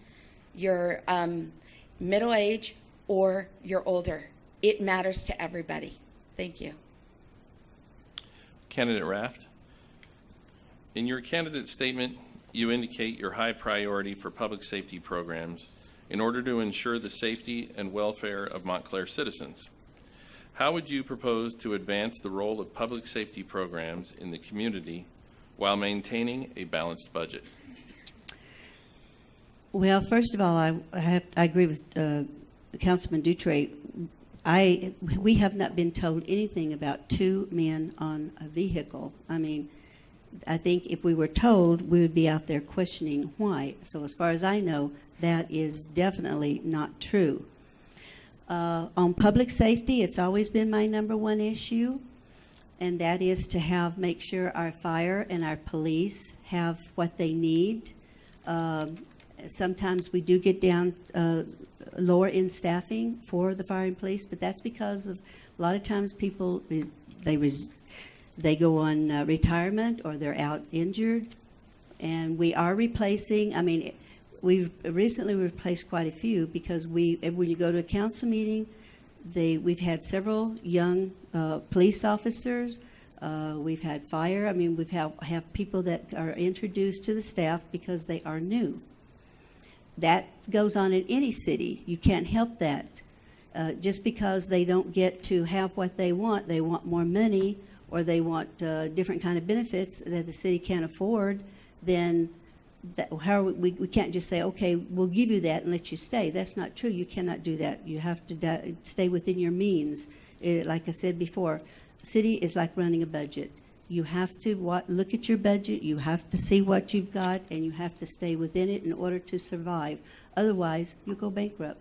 you're middle age, or you're older. It matters to everybody. Thank you. Candidate Raft, in your candidate statement, you indicate your high priority for public safety programs in order to ensure the safety and welfare of Montclair citizens. How would you propose to advance the role of public safety programs in the community while maintaining a balanced budget? Well, first of all, I agree with Councilman Dutre. We have not been told anything about 2 men on a vehicle. I mean, I think if we were told, we would be out there questioning why. So as far as I know, that is definitely not true. On public safety, it's always been my #1 issue, and that is to make sure our fire and our police have what they need. Sometimes we do get down lower in staffing for the fire and police, but that's because of a lot of times people they go on retirement or they're out injured, and we are replacing. I mean, we've recently replaced quite a few because when you go to a council meeting, we've had several young police officers. We've had fire. I mean, we've have people that are introduced to the staff because they are new. That goes on in any city. You can't help that. Just because they don't get to have what they want more money, or they want different kind of benefits that the city can't afford, then we can't just say, okay, we'll give you that and let you stay. That's not true. You cannot do that. You have to stay within your means. Like I said before, city is like running a budget. You have to look at your budget, you have to see what you've got, and you have to stay within it in order to survive. Otherwise, you go bankrupt.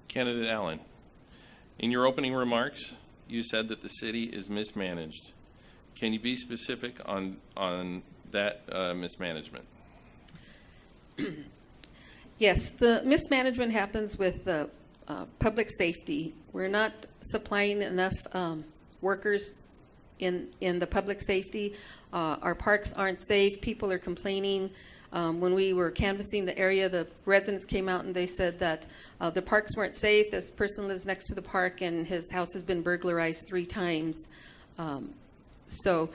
Candidate Allen, in your opening remarks, you said that the city is mismanaged. Can you be specific on that mismanagement? Yes, the mismanagement happens with the public safety. We're not supplying enough workers in the public safety. Our parks aren't safe. People are complaining. When we were canvassing the area, the residents came out and they said that the parks weren't safe. This person lives next to the park and his house has been burglarized 3 times. So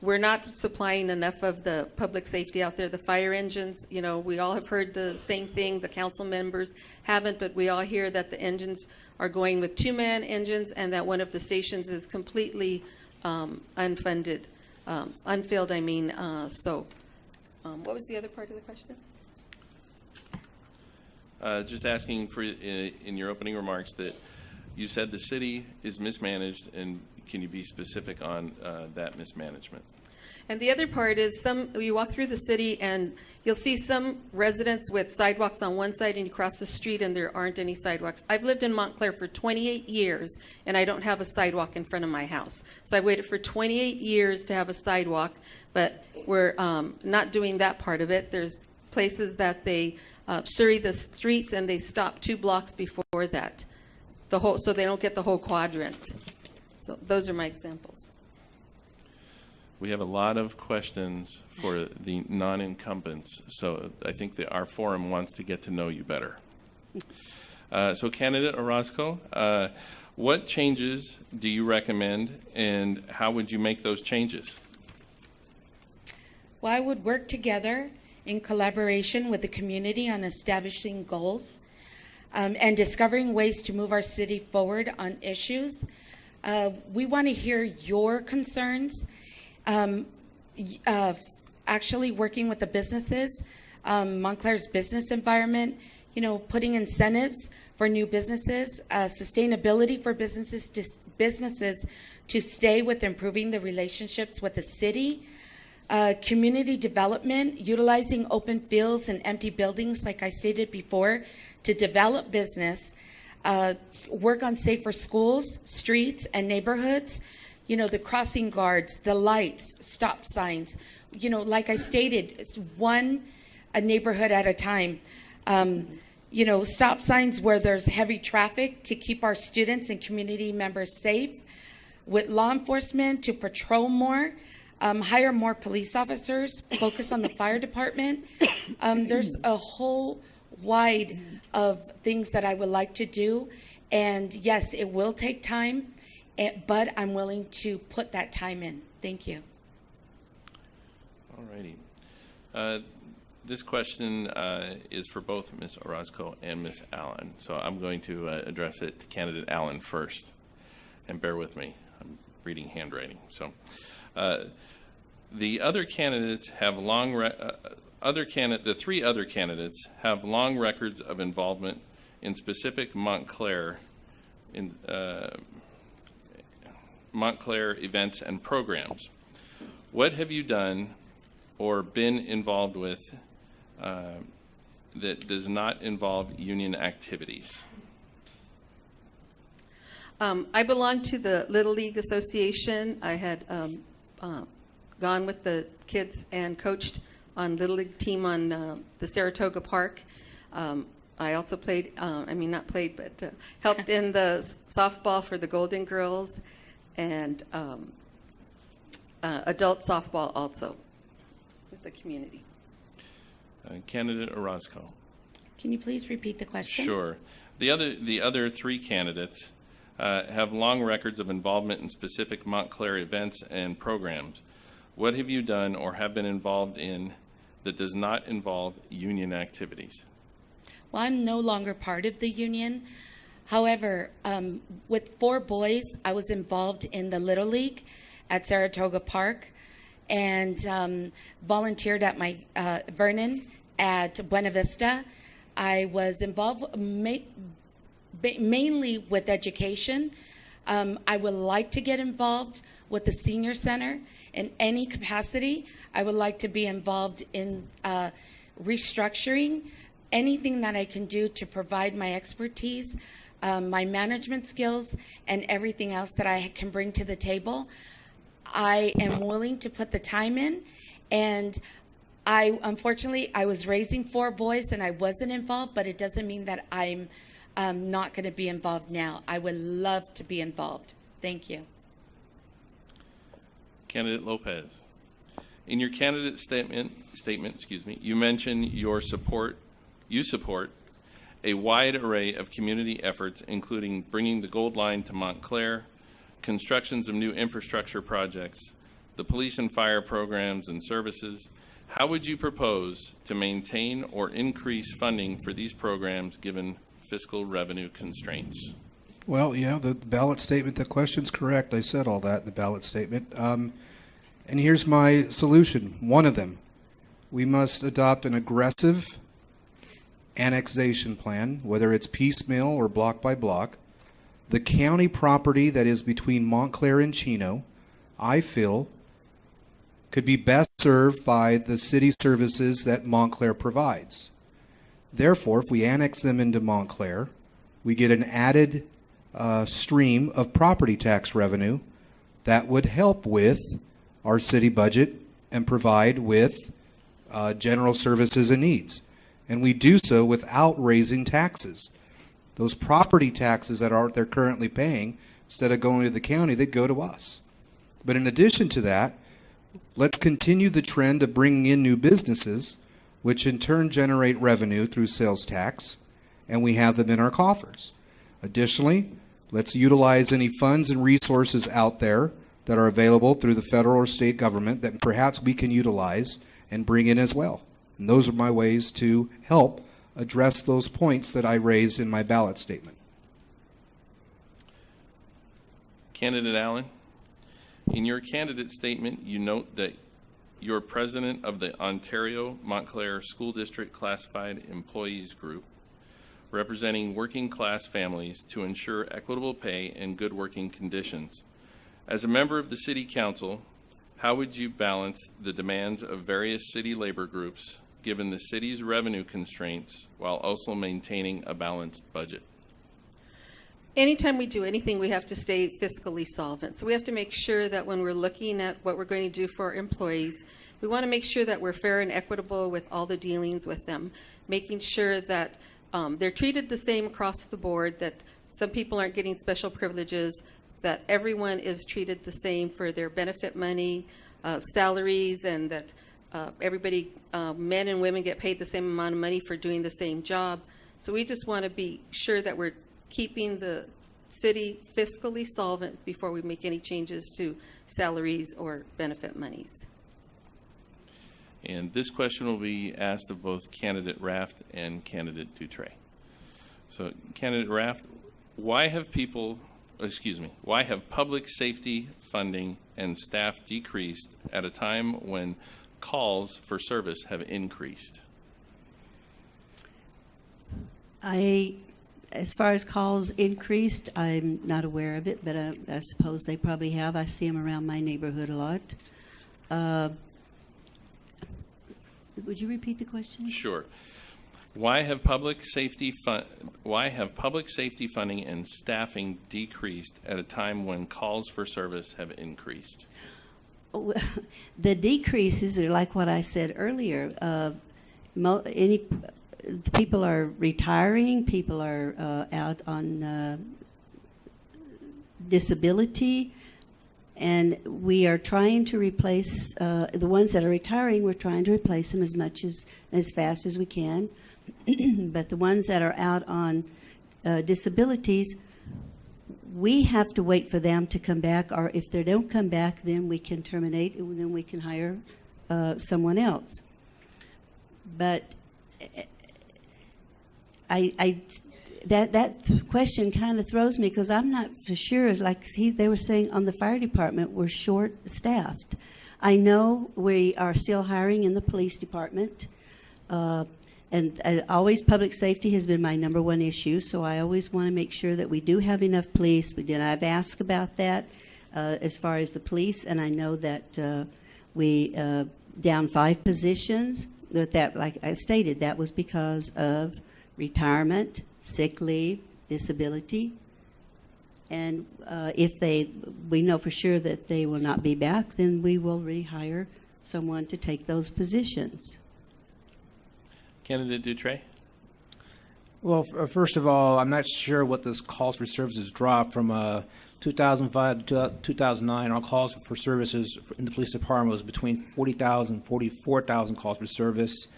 we're not supplying enough of the public safety out there. The fire engines, we all have heard the same thing. The council members haven't, but we all hear that the engines are going with 2-man engines and that one of the stations is completely unfunded, unfilled, I mean. What was the other part of the question? Just asking for, in your opening remarks, that you said the city is mismanaged, and can you be specific on that mismanagement? And the other part is you walk through the city and you'll see some residents with sidewalks on one side and you cross the street and there aren't any sidewalks. I've lived in Montclair for 28 years and I don't have a sidewalk in front of my house. So I waited for 28 years to have a sidewalk, but we're not doing that part of it. There's places that they survey the streets and they stop 2 blocks before that, so they don't get the whole quadrant. So those are my examples. We have a lot of questions for the non-incumbents, so I think that our forum wants to get to know you better. So candidate Orozco, what changes do you recommend, and how would you make those changes? Well, I would work together in collaboration with the community on establishing goals and discovering ways to move our city forward on issues. We want to hear your concerns. Actually working with the businesses, Montclair's business environment, putting incentives for new businesses, sustainability for businesses to stay with improving the relationships with the city, community development, utilizing open fields and empty buildings, like I stated before, to develop business, work on safer schools, streets, and neighborhoods, the crossing guards, the lights, stop signs, like I stated, it's a neighborhood at a time. Stop signs where there's heavy traffic to keep our students and community members safe, with law enforcement to patrol more, hire more police officers, focus on the fire department. There's a whole wide of things that I would like to do. And yes, it will take time, but I'm willing to put that time in. Thank you. All righty. This question is for both Ms. Orozco and Ms. Allen. So I'm going to address it to candidate Allen first. And bear with me, I'm reading handwriting. So the other candidates have the three other candidates have long records of involvement in specific Montclair events and programs. What have you done or been involved with that does not involve union activities? I belong to the Little League Association. I had gone with the kids and coached on Little League team on the Saratoga Park. I also played, not played, but helped in the softball for the Golden Girls and adult softball also with the community. Candidate Orozco. Can you please repeat the question? Sure. The other three candidates have long records of involvement in specific Montclair events and programs. What have you done or have been involved in that does not involve union activities? Well, I'm no longer part of the union. However, with 4 boys, I was involved in the Little League at Saratoga Park and volunteered at my Vernon at Buena Vista. I was involved mainly with education. I would like to get involved with the senior center in any capacity. I would like to be involved in restructuring, anything that I can do to provide my expertise, my management skills, and everything else that I can bring to the table. I am willing to put the time in, and unfortunately, I was raising 4 boys and I wasn't involved, but it doesn't mean that I'm not going to be involved now. I would love to be involved. Thank you. Candidate Lopez. In your candidate statement, you mention you support a wide array of community efforts, including bringing the Gold Line to Montclair, constructions of new infrastructure projects, the police and fire programs and services. How would you propose to maintain or increase funding for these programs given fiscal revenue constraints? Well, yeah, the ballot statement, the question's correct. I said all that in the ballot statement. And here's my solution, one of them. We must adopt an aggressive annexation plan, whether it's piecemeal or block by block. The county property that is between Montclair and Chino, I feel, could be best served by the city services that Montclair provides. Therefore, if we annex them into Montclair, we get an added stream of property tax revenue that would help with our city budget and provide with general services and needs. And we do so without raising taxes. Those property taxes that they're currently paying, Instead of going to the county, they'd go to us. But in addition to that, let's continue the trend of bringing in new businesses, which in turn generate revenue through sales tax, and we have them in our coffers. Additionally, let's utilize any funds and resources out there that are available through the federal or state government that perhaps we can utilize and bring in as well. And those are my ways to help address those points that I raised in my ballot statement. Candidate Allen, in your candidate statement, you note that you're president of the Ontario Montclair School District Classified Employees Group, representing working class families to ensure equitable pay and good working conditions. As a member of the City Council, how would you balance the demands of various city labor groups given the city's revenue constraints while also maintaining a balanced budget? Anytime we do anything, we have to stay fiscally solvent. So we have to make sure that when we're looking at what we're going to do for our employees, we want to make sure that we're fair and equitable with all the dealings with them, making sure that they're treated the same across the board, that some people aren't getting special privileges, that everyone is treated the same for their benefit money, salaries, and that everybody, men and women, get paid the same amount of money for doing the same job. So we just want to be sure that we're keeping the city fiscally solvent before we make any changes to salaries or benefit monies. And this question will be asked of both candidate Raft and candidate Dutre. So, candidate Raft, why have public safety funding and staff decreased at a time when calls for service have increased? As far as calls increased, I'm not aware of it, but I suppose they probably have. I see them around my neighborhood a lot. Would you repeat the question? Sure. Why have public safety funding and staffing decreased at a time when calls for service have increased? The decreases are like what I said earlier. People are retiring. People are out on disability. And we are trying to replace the ones that are retiring. We're trying to replace them as fast as we can. But the ones that are out on disabilities, we have to wait for them to come back. Or if they don't come back, then we can terminate, and then we can hire someone else. But that question kind of throws me because I'm not for sure. It's like they were saying on the fire department, we're short-staffed. I know we are still hiring in the police department, and always public safety has been my number one issue, so I always want to make sure that we do have enough police. I've asked about that as far as the police, and I know that we down 5 positions. That, like I stated, that was because of retirement, sick leave, disability, and if we know for sure that they will not be back, then we will rehire someone to take those positions. Candidate Dutre? Well, first of all, I'm not sure what this calls for services dropped from 2005 to 2009. Our calls for services in the police department was between 40,000 and 44,000 calls for service.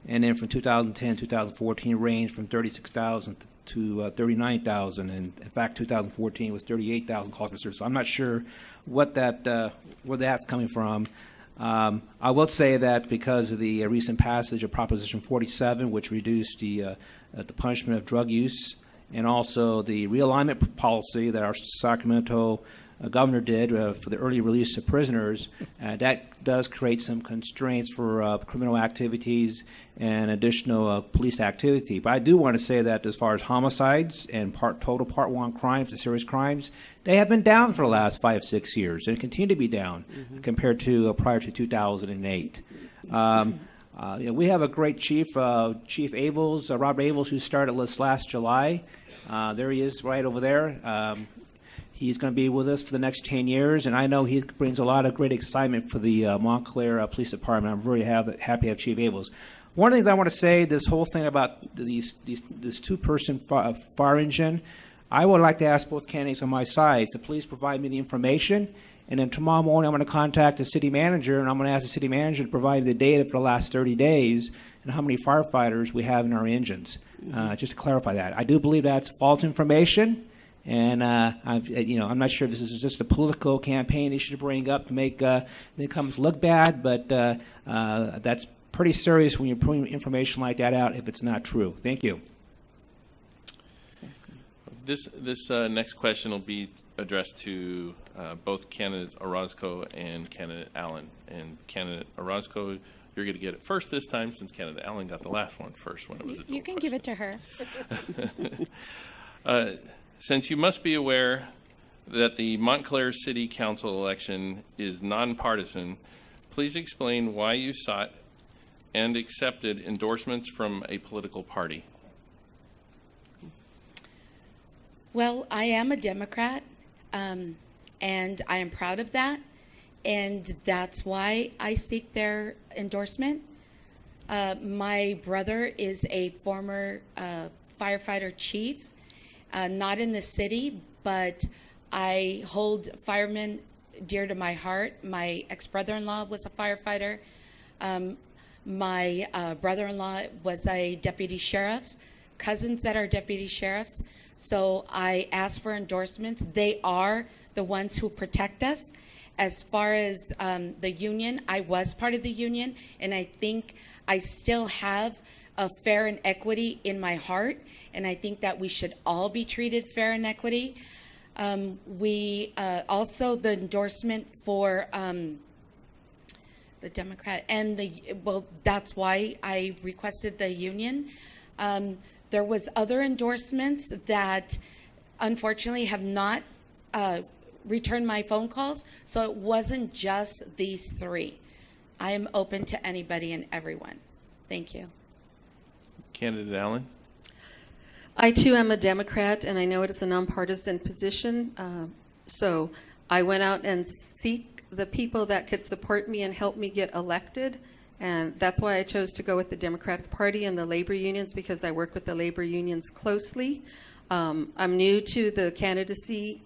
And then from 2010 to 2014 ranged from 36,000 to 39,000. And in fact, 2014 was 38,000 calls for service. So I'm not sure what where that's coming from. I will say that because of the recent passage of Proposition 47, which reduced the punishment of drug use, and also the realignment policy that our Sacramento governor did for the early release of prisoners, that does create some constraints for criminal activities and additional police activity. But I do want to say that as far as homicides and total Part 1 crimes and serious crimes, they have been down for the last 5-6 years and continue to be down compared to prior to 2008. We have a great chief, Chief Avels, Robert Avels, who started this last July. There he is right over there. He's going to be with us for the next 10 years, and I know he brings a lot of great excitement for the Montclair Police Department. I'm very happy to have Chief Avels. One of the things I want to say, this whole thing about this two-person fire engine, I would like to ask both candidates on my side to please provide me the information, and then tomorrow morning I'm going to contact the city manager, and I'm going to ask the city manager to provide the data for the last 30 days and how many firefighters we have in our engines, just to clarify that. I do believe that's false information, and I'm not sure if this is just a political campaign issue to bring up to make the incumbents look bad, but that's pretty serious when you're putting information like that out if it's not true. Thank you. This next question will be addressed to both candidate Orozco and candidate Allen. And candidate Orozco, you're going to get it first this time, since candidate Allen got the last one first when it was a dual You can give it to her. Since you must be aware that the Montclair City Council election is nonpartisan, please explain why you sought and accepted endorsements from a political party. Well, I am a Democrat, and I am proud of that, and that's why I seek their endorsement. My brother is a former firefighter chief, not in the city, but I hold firemen dear to my heart. My ex-brother-in-law was a firefighter. My brother-in-law was a deputy sheriff, cousins that are deputy sheriffs. So I asked for endorsements. They are the ones who protect us. As far as the union, I was part of the union, and I think I still have a fair and equity in my heart, and I think that we should all be treated fair and equity. We also, the endorsement for the Democrat and that's why I requested the union. There was other endorsements that unfortunately have not returned my phone calls, so it wasn't just these three. I am open to anybody and everyone. Thank you. Candidate Allen? I too am a Democrat, and I know it is a nonpartisan position. So I went out and seek the people that could support me and help me get elected. And that's why I chose to go with the Democratic Party and the labor unions, because I work with the labor unions closely. I'm new to the candidacy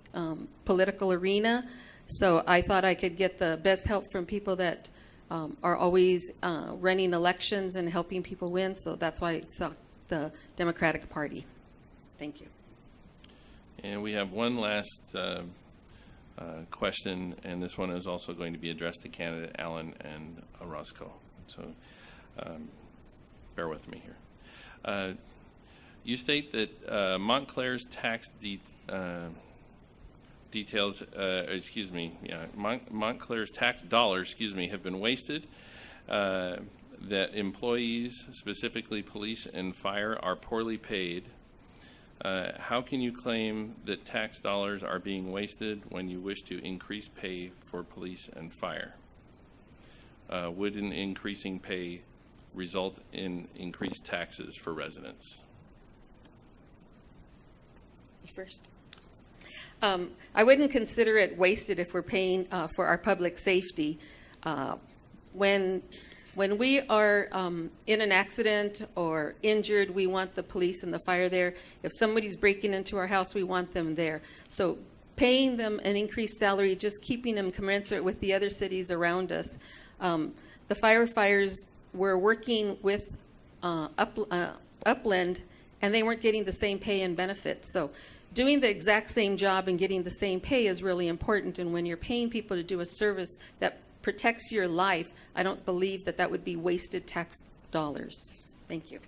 political arena, so I thought I could get the best help from people that are always running elections and helping people win. So that's why I sought the Democratic Party. Thank you. And we have one last question, and this one is also going to be addressed to candidate Allen and Orozco. So bear with me here. You state that Montclair's tax Montclair's tax dollars, have been wasted, that employees, specifically police and fire, are poorly paid. How can you claim that tax dollars are being wasted when you wish to increase pay for police and fire? Would an increasing pay result in increased taxes for residents? First. I wouldn't consider it wasted if we're paying for our public safety. When we are in an accident or injured, we want the police and the fire there. If somebody's breaking into our house, we want them there. So paying them an increased salary, just keeping them commensurate with the other cities around us. The firefighters were working with Upland, and they weren't getting the same pay and benefits. So doing the exact same job and getting the same pay is really important. And when you're paying people to do a service that protects your life, I don't believe that that would be wasted tax dollars. Thank you.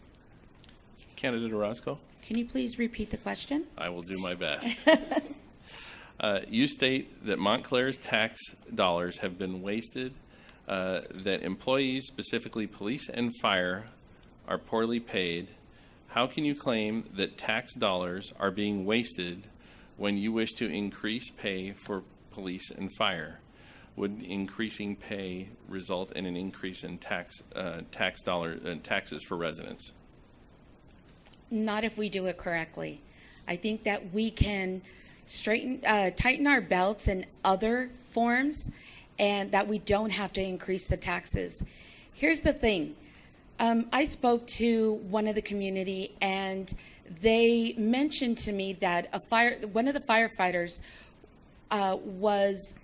Candidate Orozco? Can you please repeat the question? I will do my best. You state that Montclair's tax dollars have been wasted, that employees, specifically police and fire, are poorly paid. How can you claim that tax dollars are being wasted when you wish to increase pay for police and fire? Would increasing pay result in an increase in taxes for residents? Not if we do it correctly. I think that we can tighten our belts in other forms, and that we don't have to increase the taxes. Here's the thing. I spoke to one of the community, and they mentioned to me that one of the firefighters was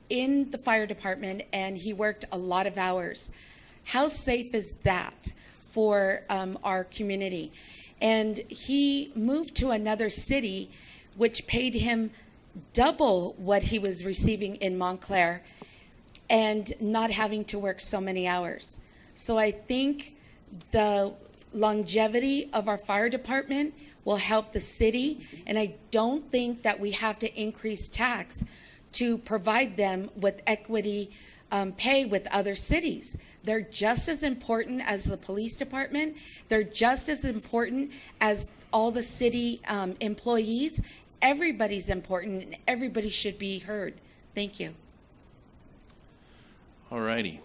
in the fire department, and he worked a lot of hours. How safe is that for our community? And he moved to another city, which paid him double what he was receiving in Montclair, and not having to work so many hours. So I think the longevity of our fire department will help the city, and I don't think that we have to increase tax to provide them with equity pay with other cities. They're just as important as the police department. They're just as important as all the city employees. Everybody's important, and everybody should be heard. Thank you. All righty.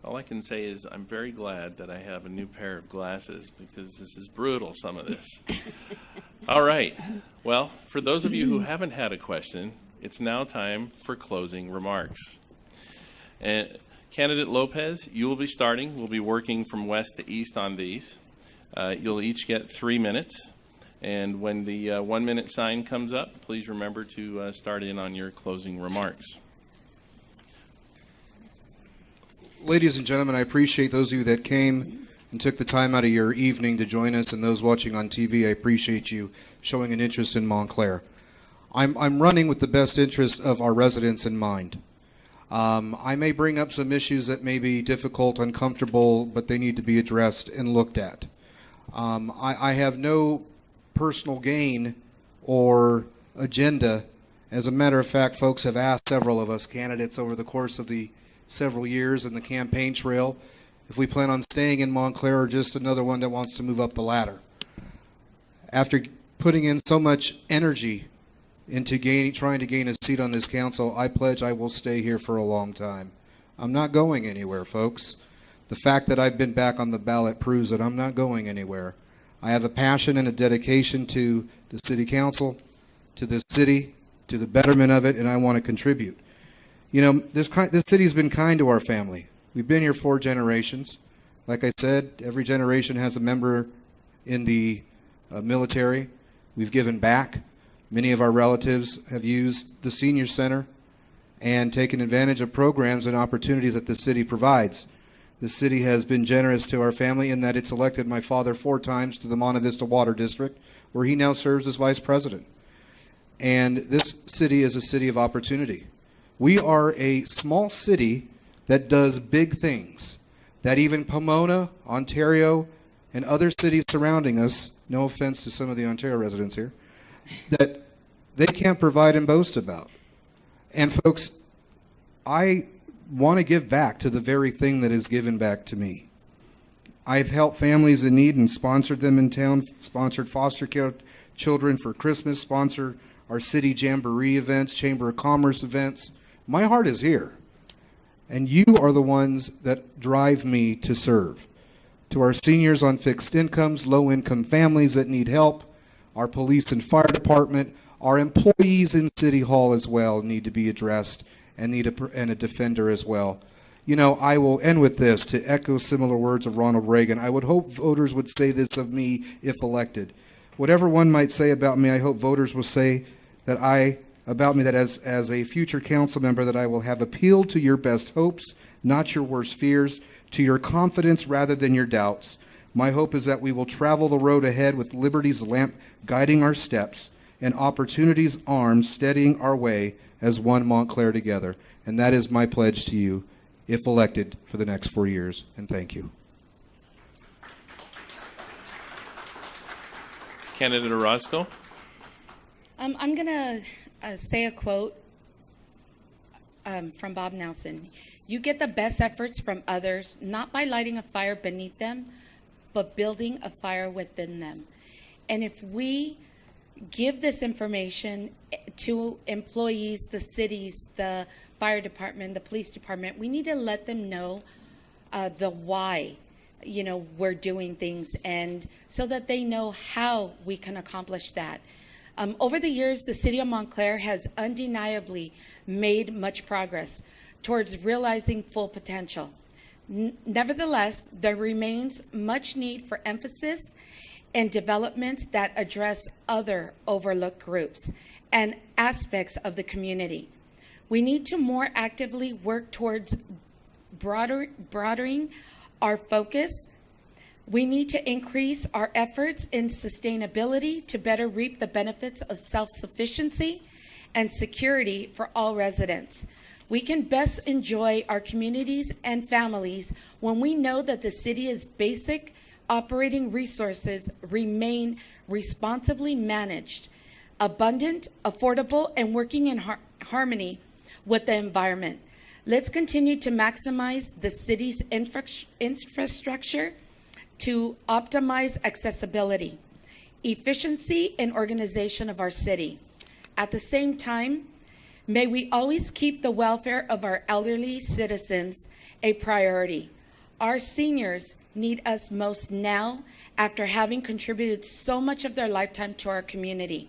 All I can say is I'm very glad that I have a new pair of glasses, because this is brutal, some of this. All right. Well, for those of you who haven't had a question, it's now time for closing remarks. And Candidate Lopez, you will be starting. We'll be working from west to east on these. You'll each get 3 minutes. And when the 1 minute sign comes up, please remember to start in on your closing remarks. Ladies and gentlemen, I appreciate those of you that came and took the time out of your evening to join us, and those watching on TV, I appreciate you showing an interest in Montclair. I'm running with the best interest of our residents in mind. I may bring up some issues that may be difficult, uncomfortable, but they need to be addressed and looked at. I have no personal gain or agenda. As a matter of fact, folks have asked several of us candidates over the course of the several years in the campaign trail if we plan on staying in Montclair or just another one that wants to move up the ladder. After putting in so much energy into trying to gain a seat on this council, I pledge I will stay here for a long time. I'm not going anywhere, folks. The fact that I've been back on the ballot proves that I'm not going anywhere. I have a passion and a dedication to the city council, to this city, to the betterment of it, and I want to contribute. You know, this city's been kind to our family. We've been here 4 generations. Like I said, every generation has a member in the military. We've given back. Many of our relatives have used the senior center and taken advantage of programs and opportunities that the city provides. The city has been generous to our family in that it's elected my father 4 times to the Monte Vista Water District, where he now serves as vice president. And this city is a city of opportunity. We are a small city that does big things that even Pomona, Ontario, and other cities surrounding us, no offense to some of the Ontario residents here, that they can't provide and boast about. And folks, I want to give back to the very thing that is given back to me. I've helped families in need and sponsored them in town, sponsored foster care children for Christmas, sponsored our city jamboree events, Chamber of Commerce events. My heart is here. And you are the ones that drive me to serve. To our seniors on fixed incomes, low-income families that need help, our police and fire department, our employees in City Hall as well need to be addressed and need a defender as well. You know, I will end with this to echo similar words of Ronald Reagan. I would hope voters would say this of me if elected. Whatever one might say about me, I hope voters will say that about me that as a future council member that I will have appealed to your best hopes, not your worst fears, to your confidence rather than your doubts. My hope is that we will travel the road ahead with liberty's lamp guiding our steps and opportunity's arms steadying our way as one Montclair together. And that is my pledge to you if elected for the next 4 years. And thank you. Candidate Orozco. I'm going to say a quote from Bob Nelson. You get the best efforts from others, not by lighting a fire beneath them, but building a fire within them. And if we give this information to employees, the cities, the fire department, the police department, we need to let them know the why, we're doing things, and so that they know how we can accomplish that. Over the years, the city of Montclair has undeniably made much progress towards realizing full potential. Nevertheless, there remains much need for emphasis and developments that address other overlooked groups and aspects of the community. We need to more actively work towards broadening our focus. We need to increase our efforts in sustainability to better reap the benefits of self-sufficiency and security for all residents. We can best enjoy our communities and families when we know that the city's basic operating resources remain responsibly managed, abundant, affordable, and working in harmony with the environment. Let's continue to maximize the city's infrastructure to optimize accessibility, efficiency, and organization of our city. At the same time, may we always keep the welfare of our elderly citizens a priority. Our seniors need us most now after having contributed so much of their lifetime to our community.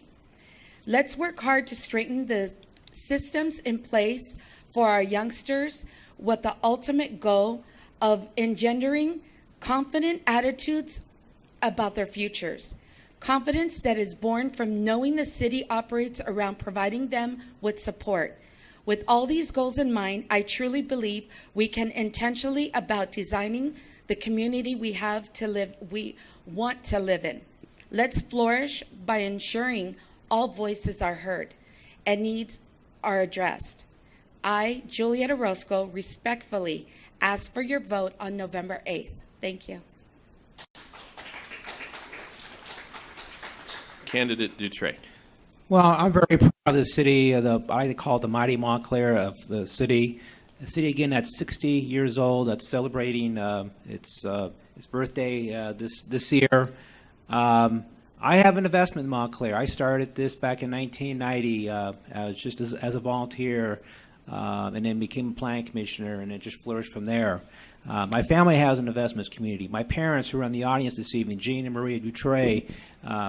Let's work hard to straighten the systems in place for our youngsters with the ultimate goal of engendering confident attitudes about their futures. Confidence that is born from knowing the city operates around providing them with support. With all these goals in mind, I truly believe we can intentionally about designing the community we want to live in. Let's flourish by ensuring all voices are heard and needs are addressed. I, Juliet Orozco, respectfully ask for your vote on November 8th. Thank you. Candidate Dutre. Well, I'm very proud of the city, I call it the mighty Montclair of the city. The city, again, that's 60 years old, that's celebrating its birthday this year. I have an investment in Montclair. I started this back in 1990 as a volunteer, and then became a planning commissioner, and it just flourished from there. My family has an investments community. My parents, who are in the audience this evening, Jean and Maria Dutre,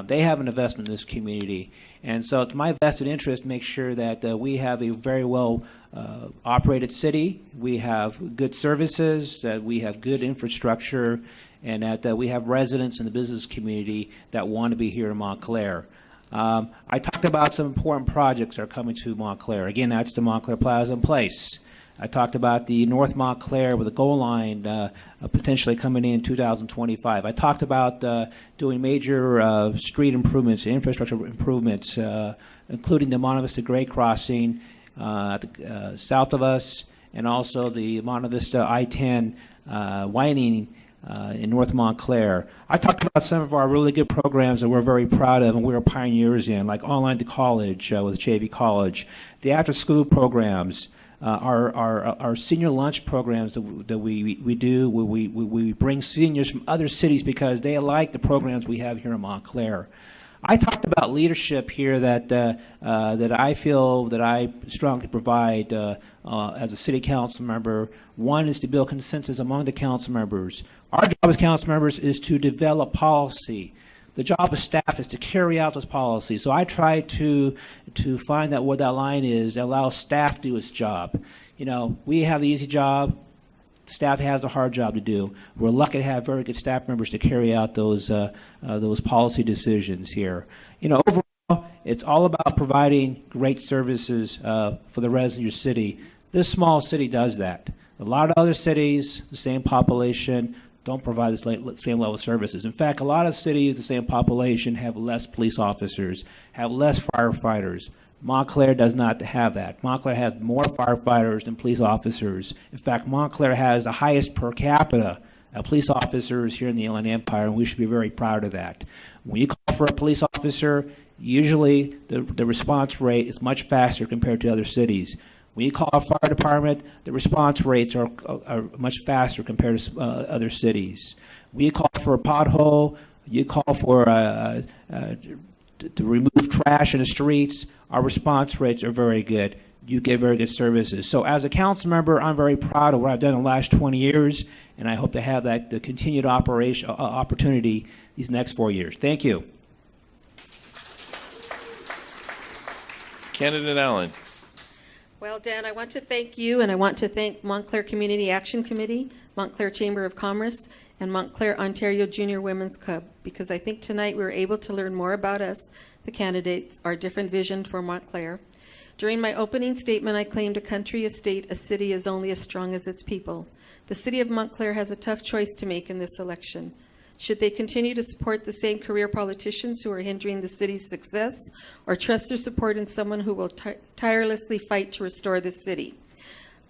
they have an investment in this community. And so it's my vested interest to make sure that we have a very well operated city, we have good services, that we have good infrastructure, and that we have residents in the business community that want to be here in Montclair. I talked about some important projects that are coming to Montclair. Again, that's the Montclair Plaza in place. I talked about the North Montclair with a goal line potentially coming in 2025. I talked about doing major street improvements, infrastructure improvements, including the Monte Vista grade crossing south of us, and also the Monte Vista I-10 widening in North Montclair. I talked about some of our really good programs that we're very proud of and we're pioneers in, like Online to College with HAV College, the after-school programs, our senior lunch programs that we do, where we bring seniors from other cities because they like the programs we have here in Montclair. I talked about leadership here that I feel that I strongly provide as a city council member. One is to build consensus among the council members. Our job as council members is to develop policy. The job of staff is to carry out those policies. So I try to find out where that line is that allows staff to do its job. You know, we have the easy job. Staff has a hard job to do. We're lucky to have very good staff members to carry out those policy decisions here. You know, overall, it's all about providing great services for the residents of your city. This small city does that. A lot of other cities, the same population, don't provide the same level of services. In fact, a lot of cities, the same population, have less police officers, have less firefighters. Montclair does not have that. Montclair has more firefighters than police officers. In fact, Montclair has the highest per capita of police officers here in the Inland Empire, and we should be very proud of that. When you call for a police officer, usually the response rate is much faster compared to other cities. When you call a fire department, the response rates are much faster compared to other cities. When you call for a pothole, you call for to remove trash in the streets, our response rates are very good. You get very good services. So as a council member, I'm very proud of what I've done in the last 20 years, and I hope to have the continued opportunity these next 4 years. Thank you. Candidate Allen. Well, Dan, I want to thank you, and I want to thank Montclair Community Action Committee, Montclair Chamber of Commerce, and Montclair Ontario Junior Women's Club, because I think tonight we were able to learn more about us, the candidates, our different vision for Montclair. During my opening statement, I claimed a country, a state, a city is only as strong as its people. The city of Montclair has a tough choice to make in this election. Should they continue to support the same career politicians who are hindering the city's success, or trust their support in someone who will tirelessly fight to restore the city?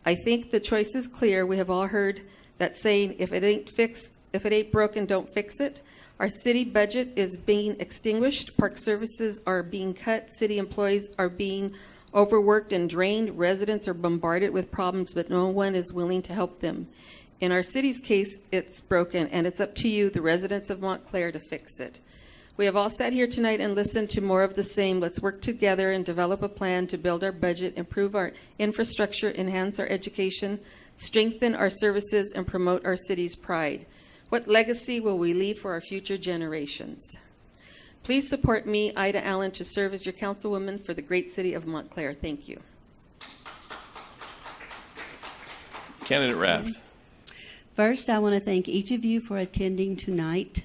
I think the choice is clear. We have all heard that saying, if it ain't broken, don't fix it. Our city budget is being extinguished. Park services are being cut. City employees are being overworked and drained. Residents are bombarded with problems, but no one is willing to help them. In our city's case, it's broken, and it's up to you, the residents of Montclair, to fix it. We have all sat here tonight and listened to more of the same. Let's work together and develop a plan to build our budget, improve our infrastructure, enhance our education, strengthen our services, and promote our city's pride. What legacy will we leave for our future generations? Please support me, Ida Allen, to serve as your councilwoman for the great city of Montclair. Thank you. Candidate Raft. First, I want to thank each of you for attending tonight,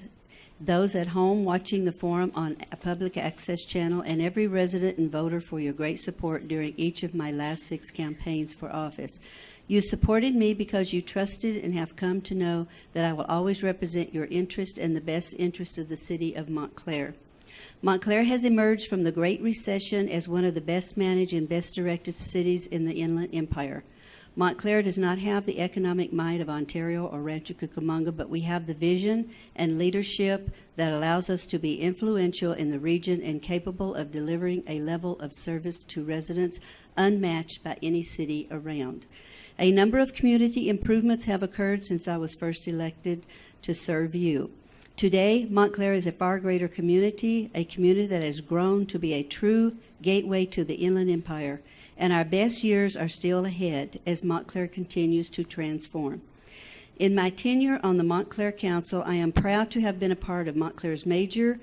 those at home watching the forum on a public access channel, and every resident and voter for your great support during each of my last 6 campaigns for office. You supported me because you trusted and have come to know that I will always represent your interest and the best interest of the city of Montclair. Montclair has emerged from the Great Recession as one of the best managed and best directed cities in the Inland Empire. Montclair does not have the economic might of Ontario or Rancho Cucamonga, but we have the vision and leadership that allows us to be influential in the region and capable of delivering a level of service to residents unmatched by any city around. A number of community improvements have occurred since I was first elected to serve you. Today, Montclair is a far greater community, a community that has grown to be a true gateway to the Inland Empire. And our best years are still ahead as Montclair continues to transform. In my tenure on the Montclair Council, I am proud to have been a part of Montclair's major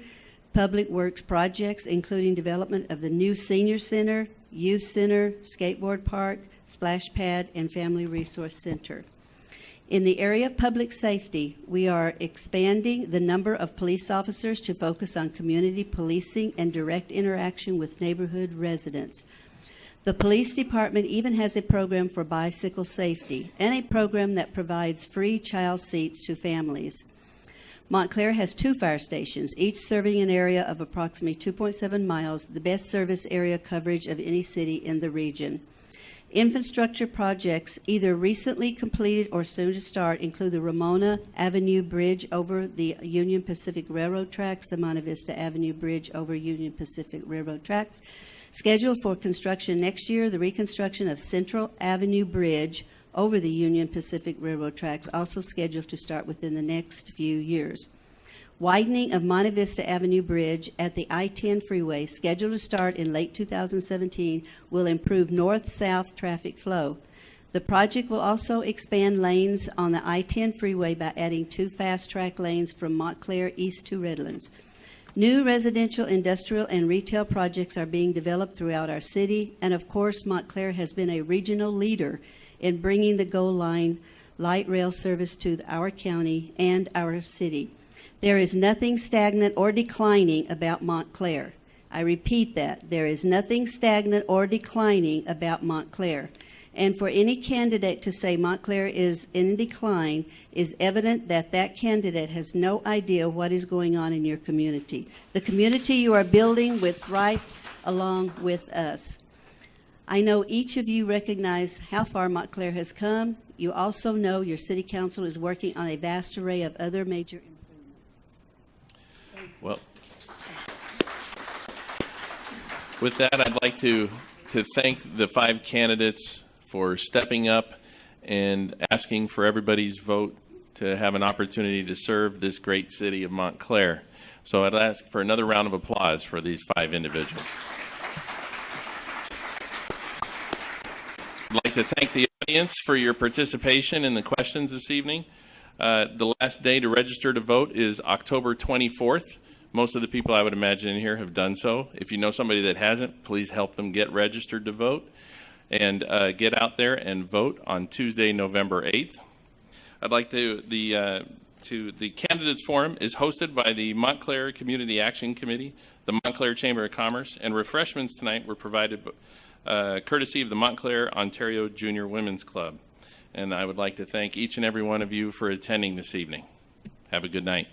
public works projects, including development of the new Senior Center, Youth Center, Skateboard Park, Splash Pad, and Family Resource Center. In the area of public safety, we are expanding the number of police officers to focus on community policing and direct interaction with neighborhood residents. The police department even has a program for bicycle safety and a program that provides free child seats to families. Montclair has 2 fire stations, each serving an area of approximately 2.7 miles, the best service area coverage of any city in the region. Infrastructure projects either recently completed or soon to start include the Ramona Avenue Bridge over the Union Pacific Railroad tracks, the Monte Vista Avenue Bridge over Union Pacific Railroad tracks. Scheduled for construction next year, the reconstruction of Central Avenue Bridge over the Union Pacific Railroad tracks, also scheduled to start within the next few years. Widening of Monte Vista Avenue Bridge at the I-10 freeway, scheduled to start in late 2017, will improve north-south traffic flow. The project will also expand lanes on the I-10 freeway by adding 2 fast-track lanes from Montclair east to Redlands. New residential, industrial, and retail projects are being developed throughout our city, and of course, Montclair has been a regional leader in bringing the GO Line light rail service to our county and our city. There is nothing stagnant or declining about Montclair. I repeat that. There is nothing stagnant or declining about Montclair. And for any candidate to say Montclair is in decline is evident that that candidate has no idea what is going on in your community. The community you are building will thrive along with us. I know each of you recognize how far Montclair has come. You also know your city council is working on a vast array of other major improvements. Well, with that, I'd like to thank the 5 candidates for stepping up and asking for everybody's vote to have an opportunity to serve this great city of Montclair. So I'd ask for another round of applause for these 5 individuals. I'd like to thank the audience for your participation in the questions this evening. The last day to register to vote is October 24th. Most of the people I would imagine in here have done so. If you know somebody that hasn't, please help them get registered to vote. and get out there and vote on Tuesday, November 8th. I'd like the Candidates Forum is hosted by the Montclair Community Action Committee, the Montclair Chamber of Commerce, and refreshments tonight were provided courtesy of the Montclair Ontario Junior Women's Club. And I would like to thank each and every one of you for attending this evening. Have a good night.